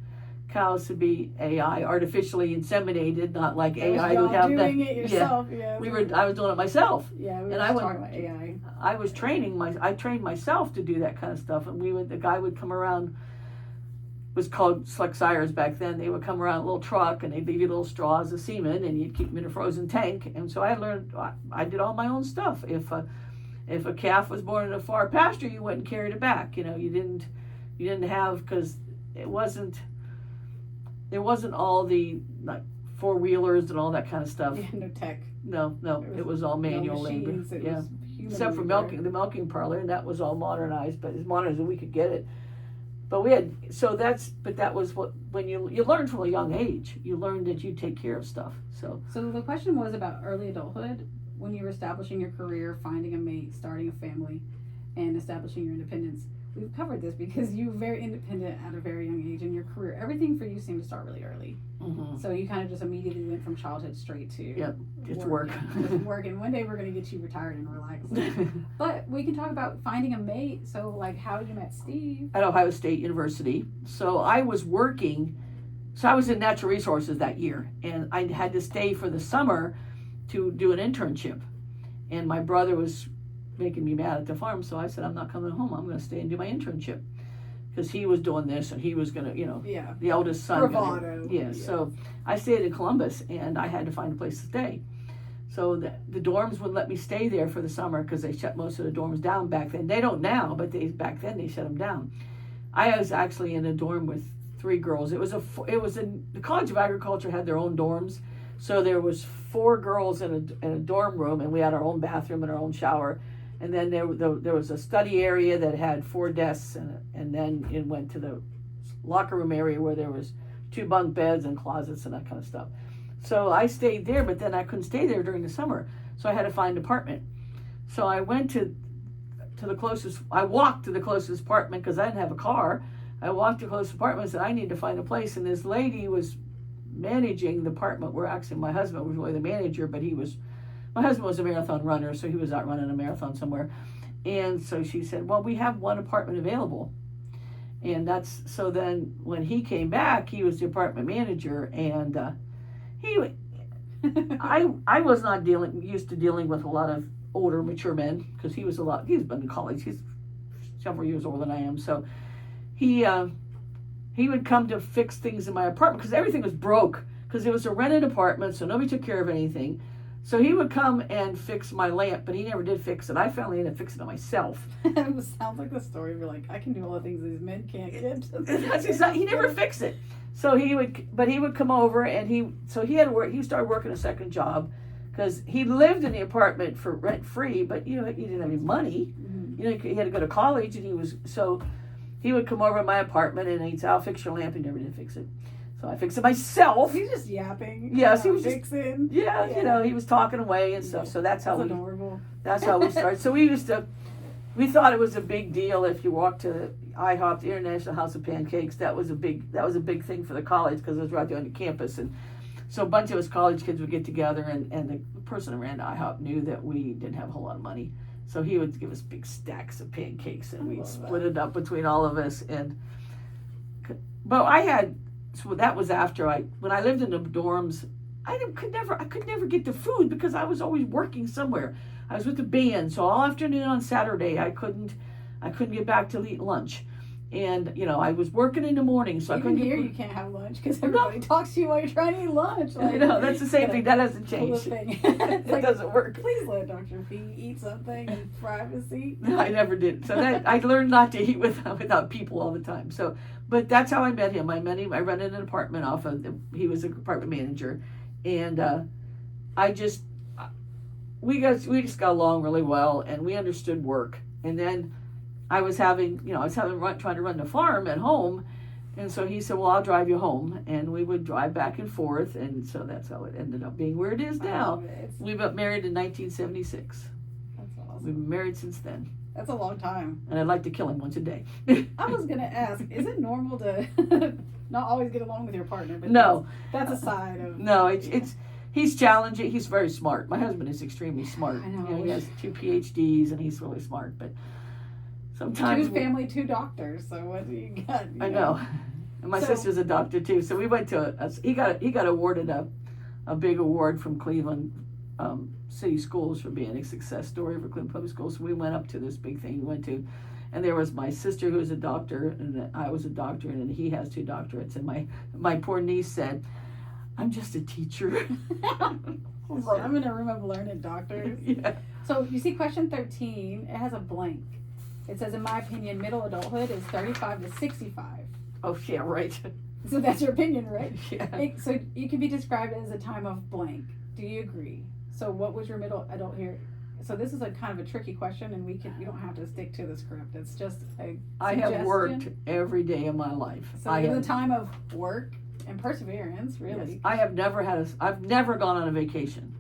cows to be AI, artificially inseminated, not like AI would have doing it yourself. Yeah. I was doing it myself. Yeah, we were talking about AI. I trained myself to do that kind of stuff, and the guy would come around. It was called Select Sires back then. They would come around in a little truck, and they'd leave you little straws of semen, and you'd keep them in a frozen tank. And so I did all my own stuff. If a calf was born in a far pasture, you went and carried it back. You didn't have, because there wasn't all the like 4-wheelers and all that kind of stuff. Yeah, no tech. No, it was all manual labor. Except for the milking parlor, and that was all modernized, but as modern as we could get it. But we had, but that was what, when you learned from a young age, you learned that you take care of stuff, so. So the question was about early adulthood, when you were establishing your career, finding a mate, starting a family, and establishing your independence. We've covered this because you were very independent at a very young age in your career. Everything for you seemed to start really early. Mm-hmm. So you kind of just immediately went from childhood straight to Just work. Just work. And one day we're going to get you retired and relaxed. But we can talk about finding a mate. So, like, how you met Steve? At Ohio State University. So I was working, so I was in natural resources that year, and I had to stay for the summer to do an internship. And my brother was making me mad at the farm, so I said, I'm not coming home. I'm going to stay and do my internship. Because he was doing this, and he was going to, the eldest son. Bravado. So I stayed in Columbus, and I had to find a place to stay. So the dorms wouldn't let me stay there for the summer because they shut most of the dorms down back then. They don't now, but back then they shut them down. I was actually in a dorm with 3 girls. It was the College of Agriculture had their own dorms, so there was 4 girls in a dorm room, and we had our own bathroom and our own shower. And then there was a study area that had 4 desks, and then it went to the locker room area where there was 2 bunk beds and closets and that kind of stuff. So I stayed there, but then I couldn't stay there during the summer, so I had to find an apartment. So I went I walked to the closest apartment because I didn't have a car. I walked to the closest apartment and said, I need to find a place. And this lady was managing the apartment where actually my husband was really the manager, but my husband was a marathon runner, so he was out running a marathon somewhere. And so she said, well, we have 1 apartment available. And so then when he came back, he was the apartment manager, and I was not used to dealing with a lot of older, mature men, because he's been in college. He's several years older than I am. So he would come to fix things in my apartment because everything was broke, because it was a rented apartment, so nobody took care of anything. So he would come and fix my lamp, but he never did fix it. I finally ended up fixing it myself. It sounds like the story where, like, I can do all the things these men can't get. That's exactly. He never fixed it. So he would come over, and he had to work. He started working a second job because he lived in the apartment for rent free, but he didn't have any money. Mm-hmm. He had to go to college, and he would come over to my apartment, and he'd say, I'll fix your lamp. He never did fix it. So I fixed it myself. He's just yapping. Yes, he was fixing. He was talking away and stuff. So that's how adorable. That's how we started. So we thought it was a big deal if you walked to IHOP, the International House of Pancakes. That was a big thing for the college because it was right there on the campus. And so a bunch of us college kids would get together, and the person who ran IHOP knew that we didn't have a whole lot of money. So he would give us big stacks of pancakes, and we'd split it up between all of us. So that was after when I lived in the dorms, I could never get the food because I was always working somewhere. I was with the band, so all afternoon on Saturday I couldn't get back to eat lunch. And I was working in the morning, so even I couldn't. You can't have lunch because everybody talks to you while you're trying to eat lunch. Like, that's the same thing. That hasn't changed. It doesn't work. Please let Dr. P eat something in privacy. I never did. So I learned not to eat without people all the time. So, but that's how I met him. I rented an apartment he was an apartment manager, and we just got along really well, and we understood work. And then I was trying to run the farm at home, and so he said, well, I'll drive you home, and we would drive back and forth, and so that's how it ended up being where it is now. We got married in 1976. That's awesome. We've been married since then. That's a long time. And I'd like to kill him once a day. I was going to ask, is it normal to not always get along with your partner? But no. That's a side of... No, he's challenging. He's very smart. My husband is extremely smart. I know. He has 2 PhDs, and he's really smart, but sometimes... 2 family, 2 doctors, so what do you got? I know. And my sister's a doctor, too, so we went to he got awarded a big award from Cleveland City Schools for being a success story for Cleveland Public Schools. So we went up to this big thing we went to, and there was my sister who was a doctor, and I was a doctor, and he has 2 doctorates, and my poor niece said, I'm just a teacher. I'm in a room of learned doctors. Yeah. So you see question 13, it has a blank. It says, in my opinion, middle adulthood is 35 to 65. Oh, yeah, right. So that's your opinion, right? Yeah. So you can be described as a time of blank. Do you agree? So what was your middle adult here? so this is a kind of a tricky question, and we don't have to stick to the script. It's just a I have suggestion. worked every day of my life. So it was a time of work and perseverance, really. Yes, I've never gone on a vacation.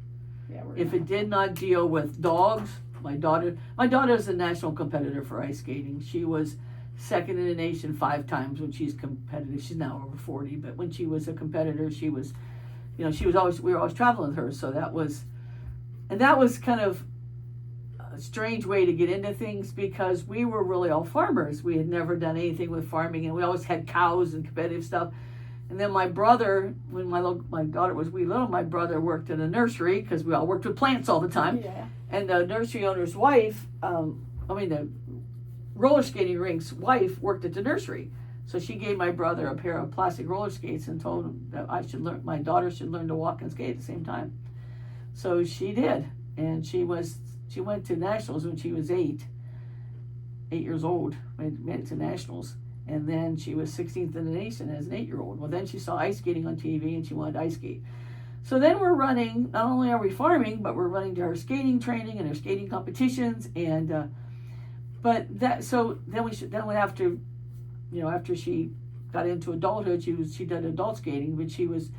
Yeah, If it did not deal with dogs, my daughter is a national competitor for ice skating. She was second in the nation 5 times when she's competitive. She's now over 40, but when she was a competitor, we were always traveling with her. So that was kind of a strange way to get into things because we were really all farmers. We had never done anything with farming, and we always had cows and competitive stuff. And then my brother, when my daughter was wee little, my brother worked in a nursery because we all worked with plants all the time. Yeah. And the nursery owner's wife, the roller skating rink's wife worked at the nursery. So she gave my brother a pair of plastic roller skates and told him that my daughter should learn to walk and skate at the same time. So she did. And she went to nationals when she was 8 years old, went to nationals. And then she was 16th in the nation as an 8-year-old. Well, then she saw ice skating on TV and she wanted to ice skate. So then we're running, not only are we farming, but we're running to our skating training and our skating competitions. And, after she got into adulthood, she did adult skating, but she was,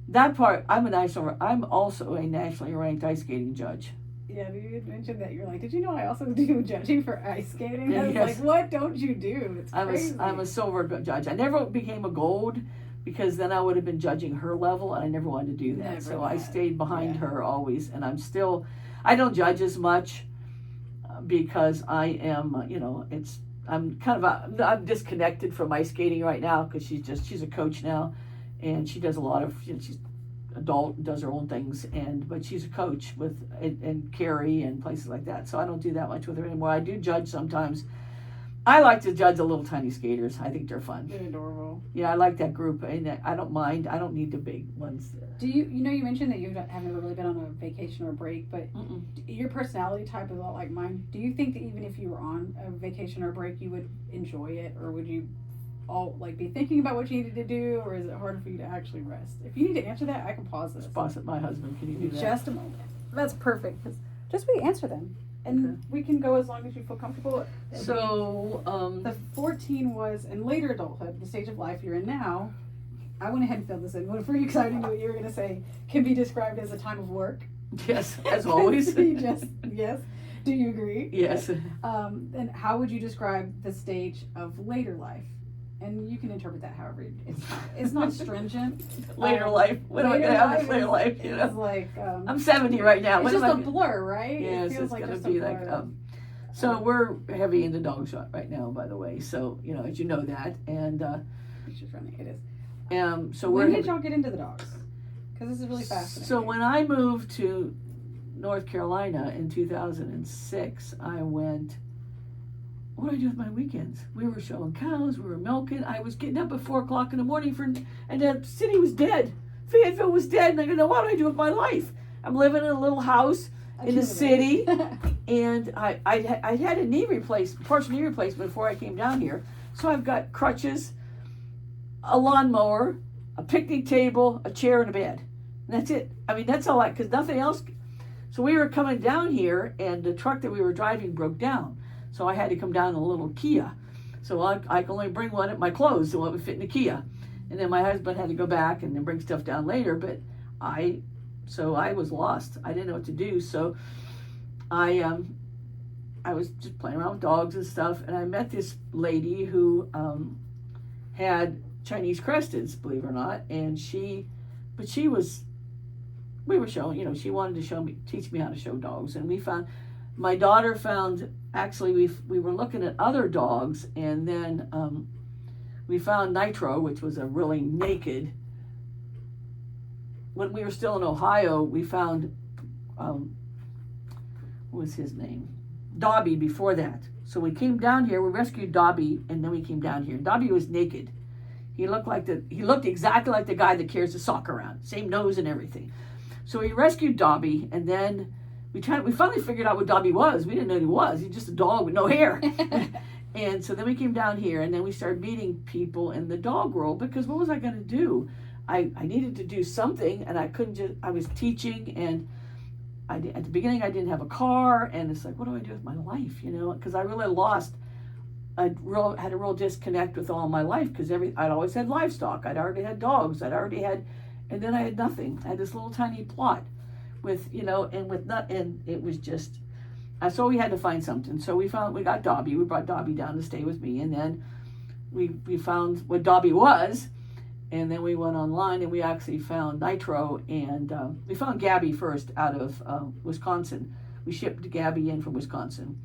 that part, I'm also a nationally ranked ice skating judge. Yeah, you had mentioned that. You're like, did you know I also do judging for ice skating? I was Yes. like, what don't you do? It's crazy. I'm a silver judge. I never became a gold because then I would have been judging her level, and I never wanted to do that. I stayed behind her always, and I don't judge as much because I am, I'm disconnected from ice skating right now because she's a coach now, and she does a lot of, she's adult, does her own things, but she's a coach and Carrie and places like that, so I don't do that much with her anymore. I do judge sometimes. I like to judge the little tiny skaters. I think they're fun. They're adorable. Yeah, I like that group, and I don't mind. I don't need the big ones. Do you mentioned that you haven't really been on a vacation or a break, but your personality type is a lot like mine. Do you think that even if you were on a vacation or a break, you would enjoy it, or would you be thinking about what you needed to do, or is it harder for you to actually rest? If you need to answer that, I can pause this. Just pause it, my husband. Can you do that? Just a moment. That's perfect. Just answer them, and we can go as long as you feel comfortable. So the 14 was in later adulthood, the stage of life you're in now. I went ahead and filled this in. What pretty excited to know what you were going to say. Can be described as a time of work. Yes, as always. Yes. Do you agree? Yes. And how would you describe the stage of later life? And you can interpret that however it's not stringent. Later life. What am I going to have in later life? It's like I'm 70 right now. It's just a blur, right? Yes, it feels it's like going to just be a blur. like. So we're heavy into dog shot right now, by the way. So as you know that, and it's just running. It is. So when did y'all get into the dogs? Because this is really fascinating. So when I moved to North Carolina in 2006, I went. What did I do with my weekends? We were showing cows, we were milking. I was getting up at 4 o'clock in the morning and the city was dead. Fayetteville was dead, and I go, what do I do with my life? I'm living in a little house in the city, and I had a partial knee replacement before I came down here. So I've got crutches, a lawnmower, a picnic table, a chair, and a bed. And that's it. I mean, that's all because nothing else. So we were coming down here, and the truck that we were driving broke down. So I had to come down in a little Kia. So I could only bring one at my clothes, so it would fit in the Kia. And then my husband had to go back and then bring stuff down later. But I was lost. I didn't know what to do. So I was just playing around with dogs and stuff. And I met this lady who had Chinese Cresteds, believe it or not. And we were showing, she wanted to teach me how to show dogs. And my daughter found, actually we were looking at other dogs, and then we found Nitro, which was a really naked. When we were still in Ohio, we found, what was his name? Dobby before that. So we came down here, we rescued Dobby, and then we came down here. Dobby was naked. He looked exactly like the guy that carries the sock around, same nose and everything. So we rescued Dobby, and then we finally figured out what Dobby was. We didn't know who he was. He's just a dog with no hair. And so then we came down here, and then we started meeting people in the dog world, because what was I going to do? I needed to do something, and I couldn't I was teaching, and at the beginning I didn't have a car, and it's like, what do I do with my life, because I really lost had a real disconnect with all my life, because I'd always had livestock, I'd already had dogs, and then I had nothing. I had this little tiny plot with, and it was just, so we had to find something. So we got Dobby. We brought Dobby down to stay with me, and then we found what Dobby was, and then we went online and we actually found Nitro, and we found Gabby first out of Wisconsin. We shipped Gabby in from Wisconsin,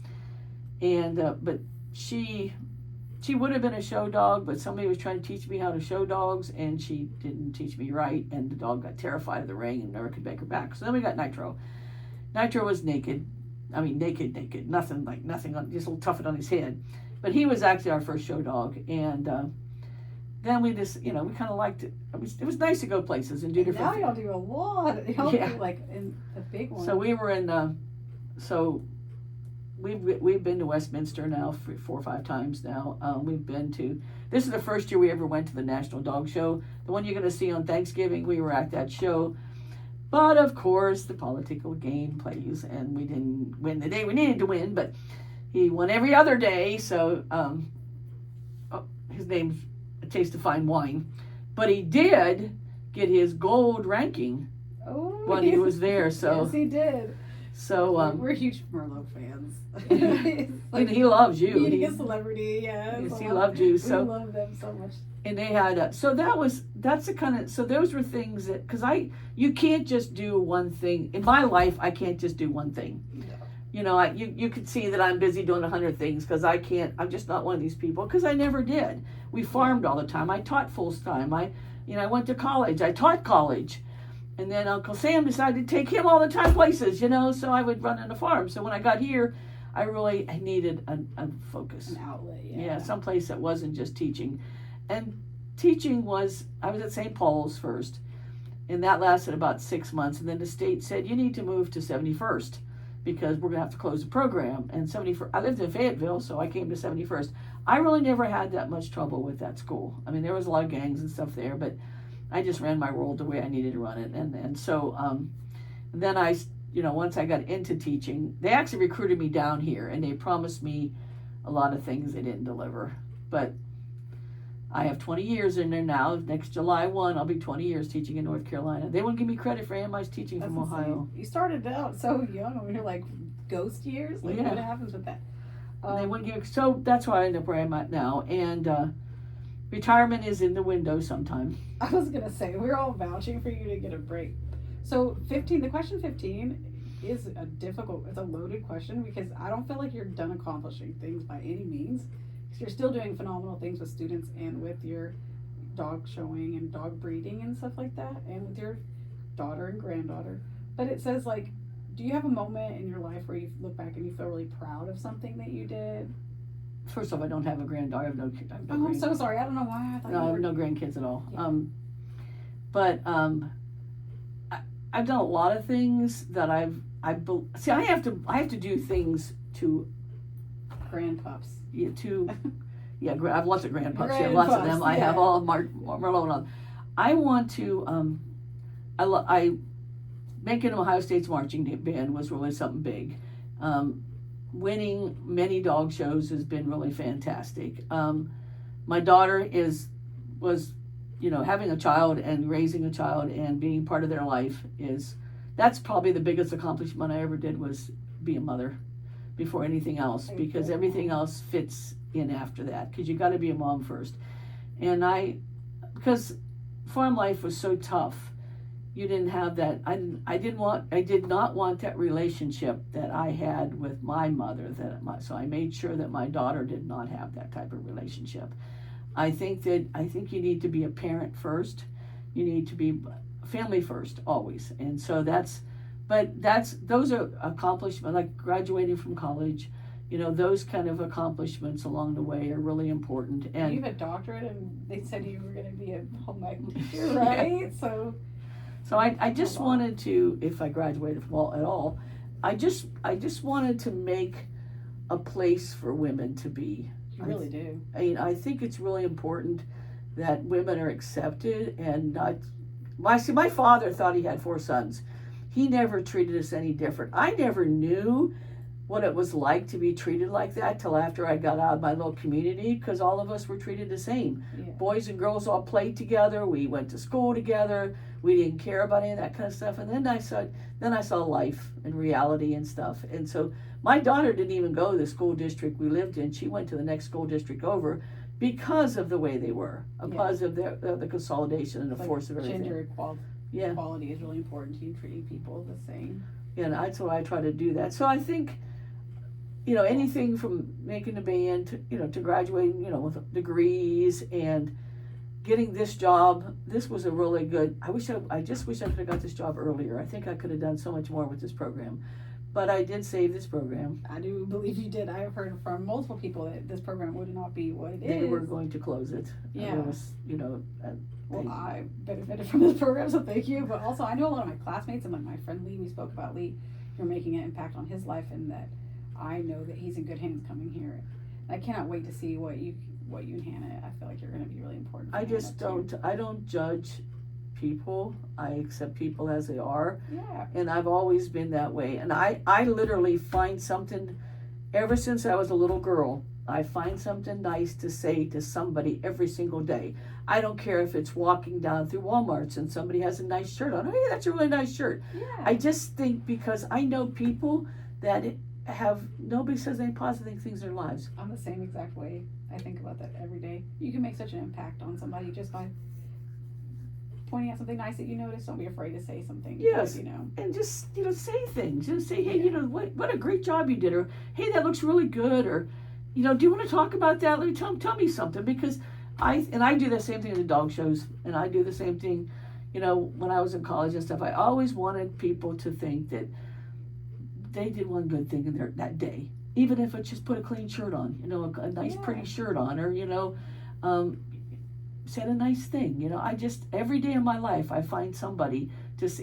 and but she would have been a show dog, but somebody was trying to teach me how to show dogs, and she didn't teach me right, and the dog got terrified of the ring and never could make her back. So then we got Nitro. Nitro was naked. I mean, naked, nothing on, just a little tuffet on his head. But he was actually our first show dog, and then we just, we kind of liked it. It was nice to go places and do different things. Now y'all do a lot. Y'all do like in the big one. So we were in, we've been to Westminster now 4 or 5 times now. This is the first year we ever went to the National Dog Show. The one you're going to see on Thanksgiving, we were at that show. But of course, the political game plays, and we didn't win the day we needed to win, but he won every other day, so his name's A Taste of Fine Wine. But he did get his gold ranking when he was there. So yes, he did. So we're huge Merlot fans. He loves you. Being a celebrity, yes. He loved you. So we love them so much. And they had that's the kind of, so those were things that, because you can't just do one thing. In my life, I can't just do one thing. No. You could see that I'm busy doing 100 things, because I'm just not one of these people, because I never did. We farmed all the time. I taught full time. I went to college. I taught college. And then Uncle Sam decided to take him all the time places, so I would run in a farm. So when I got here, I really needed a focus. An outlet, Yeah, someplace that wasn't just teaching. And teaching I was at St. Paul's first, and that lasted about 6 months. And then the state said, you need to move to 71st, because we're going to have to close the program. And 71st, I lived in Fayetteville, so I came to 71st. I really never had that much trouble with that school. I mean, there was a lot of gangs and stuff there, but I just ran my world the way I needed to run it. And so then I, once I got into teaching, they actually recruited me down here, and they promised me a lot of things they didn't deliver. But I have 20 years in there now. Next July 1, I'll be 20 years teaching in North Carolina. They wouldn't give me credit for AMI's teaching from Ohio. You started out so young when you're like ghost years. Like, what happens with that? They wouldn't give. So that's why I end up where I'm at now. And retirement is in the window sometime. I was gonna say, we're all vouching for you to get a break. So the question 15 is it's a loaded question, because I don't feel like you're done accomplishing things by any means. Because you're still doing phenomenal things with students and with your dog showing and dog breeding and stuff like that, and with your daughter and granddaughter. But it says, like, do you have a moment in your life where you look back and you feel really proud of something that you did? First off, I don't have a granddaughter. I have no I'm so sorry. I don't know why I thought I have no grandkids at all. Yeah. I've done a lot of things that I have to do things to grandpups. I have lots of grandpups. Yeah, lots of them. Yeah. I have all of Merlot on. I want to. Making Ohio State's marching band was really something big. Winning many dog shows has been really fantastic. My daughter was having a child and raising a child and being part of their life that's probably the biggest accomplishment I ever did, was be a mother before anything else, because everything else fits in after that, because you got to be a mom first. And because farm life was so tough, you didn't have that. I did not want that relationship that I had with my mother. So I made sure that my daughter did not have that type of relationship. I think you need to be a parent first. You need to be family first, always. And so those are accomplishments, like graduating from college. Those kind of accomplishments along the way are really important. And you have a doctorate, and they said you were going to be a home ec teacher, right? Yeah. So I just wanted to, if I graduated from at all, I just wanted to make a place for women to be. You really do. I think it's really important that women are accepted and not. My father thought he had 4 sons. he never treated us any different. I never knew what it was like to be treated like that till after I got out of my little community, because all of us were treated the same. Yeah. Boys and girls all played together. We went to school together. We didn't care about any of that kind of stuff. And then I saw life and reality and stuff. And so my daughter didn't even go to the school district we lived in. She went to the next school district over because of the way they were, because of the consolidation and the force of everything. Gender equality is really important to you, treating people the same. And that's why I try to do that. So I think, anything from making the band to graduating, with degrees and getting this job. This was a really good, I just wish I could have got this job earlier. I think I could have done so much more with this program. But I did save this program. I do believe you did. I have heard from multiple people that this program would not be what it is. They were going to close it. Yeah. It was, well, I benefited from this program, so thank you. But also, I know a lot of my classmates and like my friend Lee, we spoke about Lee, you're making an impact on his life, and that I know that he's in good hands coming here. I cannot wait to see what you and Hannah, I feel like you're going to be really important. I just I don't judge people. I accept people as they are. Yeah. And I've always been that way. And I literally find something, ever since I was a little girl, I find something nice to say to somebody every single day. I don't care if it's walking down through Walmart's and somebody has a nice shirt on. Oh, yeah, that's a really nice shirt. Yeah. I just think, because I know people that nobody says any positive things in their lives. I'm the same exact way. I think about that every day. You can make such an impact on somebody just by pointing out something nice that you notice. Don't be afraid to say something. Yes, because, and just say things. Just say, hey, what a great job you did, or hey, that looks really good, or do you want to talk about that? Let me tell me something, because I do the same thing at the dog shows, and I do the same thing, when I was in college and stuff. I always wanted people to think that they did one good thing in that day, even if it's just put a clean shirt on, a nice pretty shirt on, or said a nice thing. I just, every day of my life, I find somebody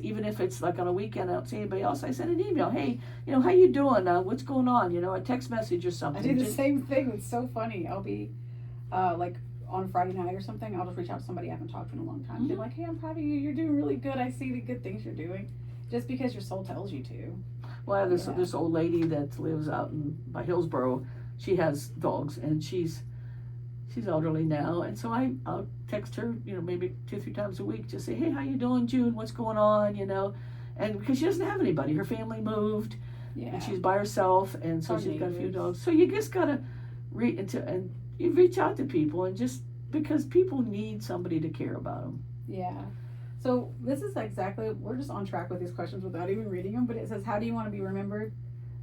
even if it's like on a weekend, I don't see anybody else, I send an email. Hey, how you doing? What's going on? A text message or something. I do the same thing. It's so funny. I'll be like on Friday night or something, I'll just reach out to somebody I haven't talked to in a long time. Mm-hmm. Be like, hey, I'm proud of you. You're doing really good. I see the good things you're doing. Just because your soul tells you to. Well, I have this old lady that lives out by Hillsboro. She has dogs, and she's elderly now, and so I'll text her, maybe 2-3 times a week, just say, hey, how you doing, June? What's going on? And because she doesn't have anybody, her family moved, and she's by herself, and so she's got a few dogs. So you just gotta you reach out to people, and just because people need somebody to care about them. Yeah. So this is exactly, we're just on track with these questions without even reading them, but it says, how do you want to be remembered,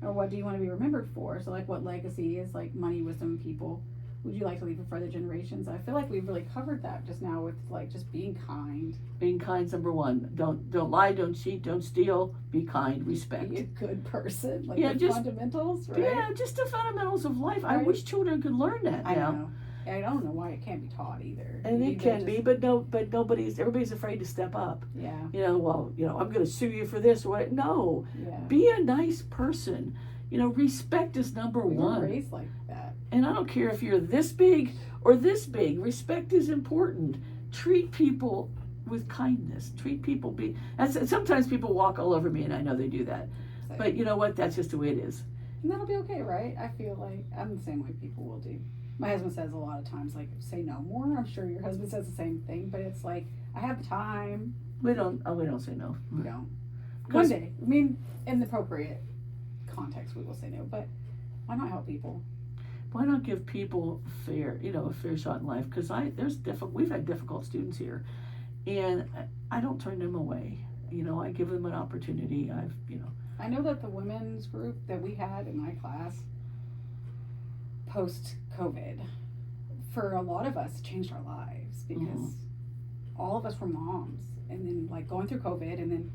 or what do you want to be remembered for? So like, what legacy is like money, wisdom, people would you like to leave for further generations? I feel like we've really covered that just now with like just being kind. Being kind's number one. Don't lie, don't cheat, don't steal. Be kind, respect. Be a good person. Like just fundamentals, right? Yeah, just the fundamentals of life. Right. I wish children could learn that now. I know. I don't know why it can't be taught either. And it can be, but everybody's afraid to step up. Yeah. I'm going to sue you for this or what. No. Yeah. Be a nice person. Respect is number one. We were raised like that. And I don't care if you're this big or this big. Respect is important. Treat people with kindness. Treat people sometimes people walk all over me, and I know they do that. Same. But you know what? That's just the way it is. And that'll be okay, right? I feel like I'm the same way people will do. My husband says a lot of times, like, say no more. I'm sure your husband says the same thing, but it's like, I have the time. We don't say no. We don't. One day. I mean, in the appropriate context, we will say no, but why not help people? Why not give people a fair shot in life? Because we've had difficult students here, and I don't turn them away. I give them an opportunity. I know that the women's group that we had in my class post-COVID, for a lot of us, changed our lives because all of us were moms, and then like going through COVID, and then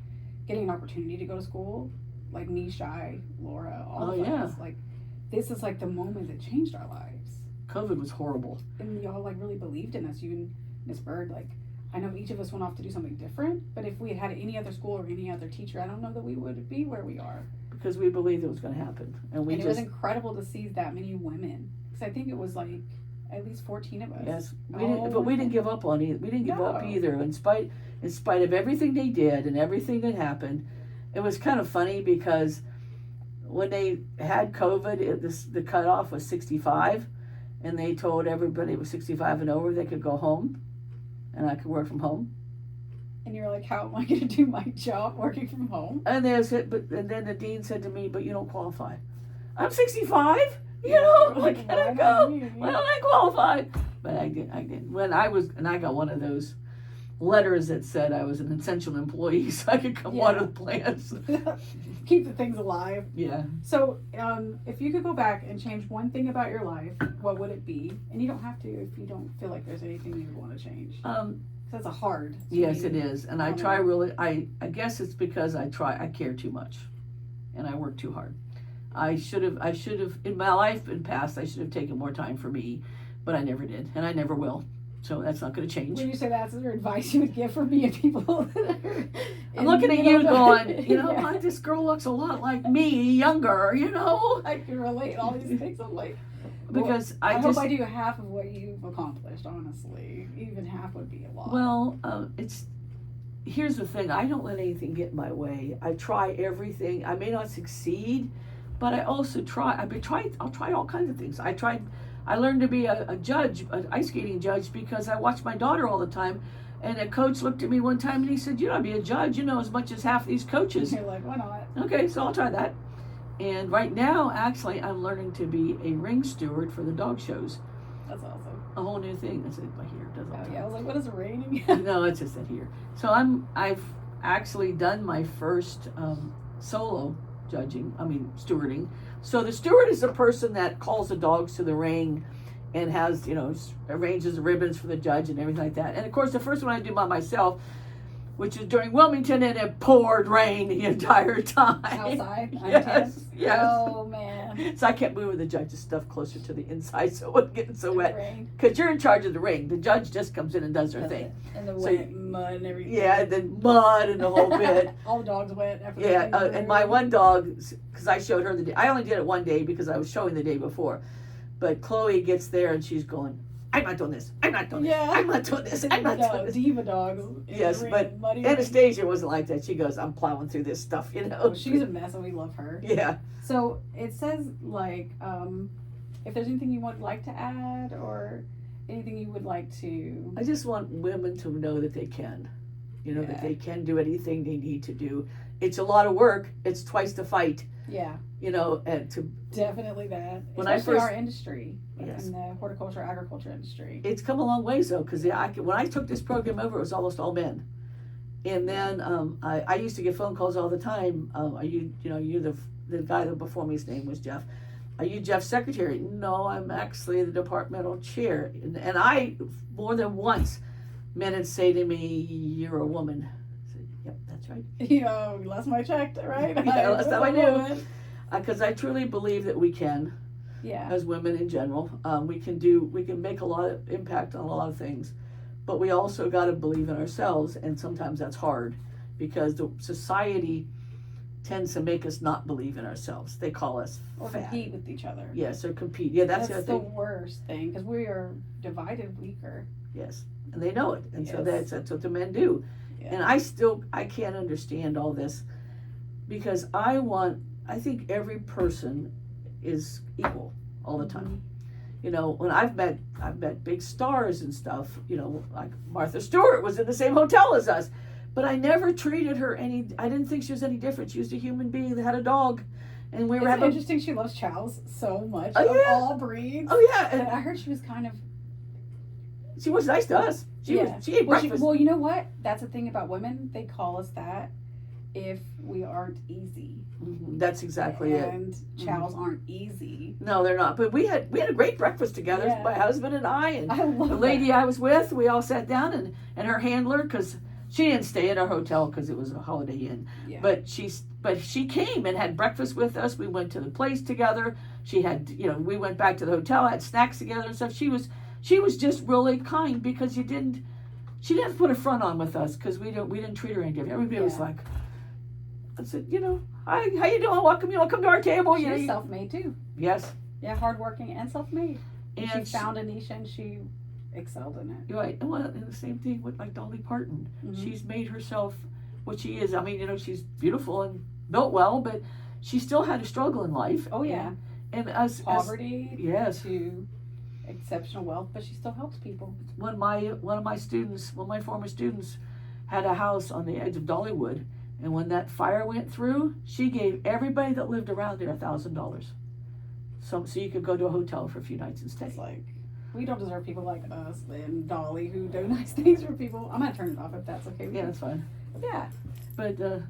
getting an opportunity to go to school, like me, Shy, Laura, all of us, like. This is like the moment that changed our lives. COVID was horrible. And y'all like really believed in us. You and Miss Bird, like, I know each of us went off to do something different, but if we had any other school or any other teacher, I don't know that we would be where we are. Because we believed it was going to happen. And it was incredible to see that many women. Because I think it was like at least 14 of us. Yes, we didn't give up on it. We didn't give up either. In spite of everything they did and everything that happened, it was kind of funny because when they had COVID, the cutoff was 65, and they told everybody it was 65 and over they could go home, and I could work from home. And you're like, how am I going to do my job working from home? And they said, and then the dean said to me, but you don't qualify. I'm 65. You know, like, can I go? Why don't I qualify? But I didn't. When I got one of those letters that said I was an essential employee, so I could come water the plants. Keep the things alive. Yeah. So, if you could go back and change one thing about your life, what would it be? And you don't have to if you don't feel like there's anything you want to change. That's a hard. Yes, it is, and I try really. I guess it's because I care too much, and I work too hard. I should have in my life in past. I should have taken more time for me, but I never did, and I never will. So that's not going to change. When you say that's your advice you would give for being people that are I'm looking at you going, this girl looks a lot like me, younger, I can relate all these things. I'm like, because I hope I do half of what you've accomplished, honestly. Even half would be a lot. Well, here's the thing. I don't let anything get in my way. I try everything. I may not succeed, but I also try. I'll try all kinds of things. I learned to be a judge, an ice skating judge, because I watched my daughter all the time. And a coach looked at me one time and he said, you ought to be a judge. You know as much as half these coaches. You're like, why not? Okay, so I'll try that. And right now, actually, I'm learning to be a ring steward for the dog shows. That's awesome. A whole new thing. That's it right here. It does all the time. Yeah, I was like, what is it raining? No, it's just that here. So I've actually done my first solo stewarding. So the steward is the person that calls the dogs to the ring and has, arranges the ribbons for the judge and everything like that. And of course, the first one I do by myself, which is during Wilmington, and it poured rain the entire time. Outside? Yes. Oh, man. So I kept moving the judge's stuff closer to the inside so it wasn't getting so wet. Rain. Because you're in charge of the ring. The judge just comes in and does their thing. And the wet mud and everything. Yeah, and then mud and the whole bit. All the dogs wet. After and my one dog, because I showed her the day. I only did it one day because I was showing the day before. But Chloe gets there and she's going, I'm not doing this. I'm not doing this. I'm not doing this. I'm not doing this. Diva dogs. Yes, but Anastasia wasn't like that. She goes, I'm plowing through this stuff, Oh, she's a mess and we love her. Yeah. So it says, like, if there's anything you would like to add or anything you would like to... I just want women to know that they can. That they can do anything they need to do. It's a lot of work. It's twice the fight. Yeah. And to... Definitely that. When Especially our industry. Yes. In the horticulture, agriculture industry. It's come a long ways, though, because when I took this program over, it was almost all men. And then I used to get phone calls all the time. Are you, you're the guy that before me, his name was Jeff. Are you Jeff's secretary? No, I'm actually the departmental chair. And I, more than once, men would say to me, you're a woman. I said, yep, that's right. Last time I checked, right? Yeah, last time I knew. Because I truly believe that we can. Yeah. As women in general, we can make a lot of impact on a lot of things, but we also got to believe in ourselves, and sometimes that's hard because the society tends to make us not believe in ourselves. They call us or fat. Compete with each other. Yes, or compete. Yeah, that's the worst thing because we are divided weaker. Yes, and they know it, and yes. so that's what the men do. Yeah. And I can't understand all this because I think every person is equal all the time. When I've met big stars and stuff, like Martha Stewart was in the same hotel as us, but I never treated her I didn't think she was any different. She was a human being that had a dog, and we were having... interesting she loves chows so much, all breeds. Oh yeah. And I heard she was she was nice to us. She ate breakfast. Well, you know what? That's the thing about women. They call us that if we aren't easy. Mm-hmm. That's exactly it. And chows aren't easy. No, they're not. But we had a great breakfast together, my husband and I, and the lady I was with. We all sat down, and her handler, because she didn't stay at our hotel because it was a Holiday Inn. Yeah. But she came and had breakfast with us. We went to the place together. She had, we went back to the hotel, had snacks together and stuff. She was just really kind because she didn't put a front on with us because we didn't treat her any different. Everybody was like, I said, hi, how you doing? Welcome to our table. She's self-made too. Yes. Yeah, hardworking and self-made. And she found a niche and she excelled in it. Right. And the same thing with like Dolly Parton. Mm-hmm. She's made herself what she is. I mean, you know, she's beautiful and built well, but she still had a struggle in life. Oh yeah. And as Poverty yes, to exceptional wealth, but she still helps people. one of my former students had a house on the edge of Dollywood, and when that fire went through, she gave everybody that lived around there $1,000. So you could go to a hotel for a few nights and stay. It's like, we don't deserve people like us and Dolly who do nice things for people. I'm gonna turn it off if that's okay with Yeah, you. that's fine. Yeah. But so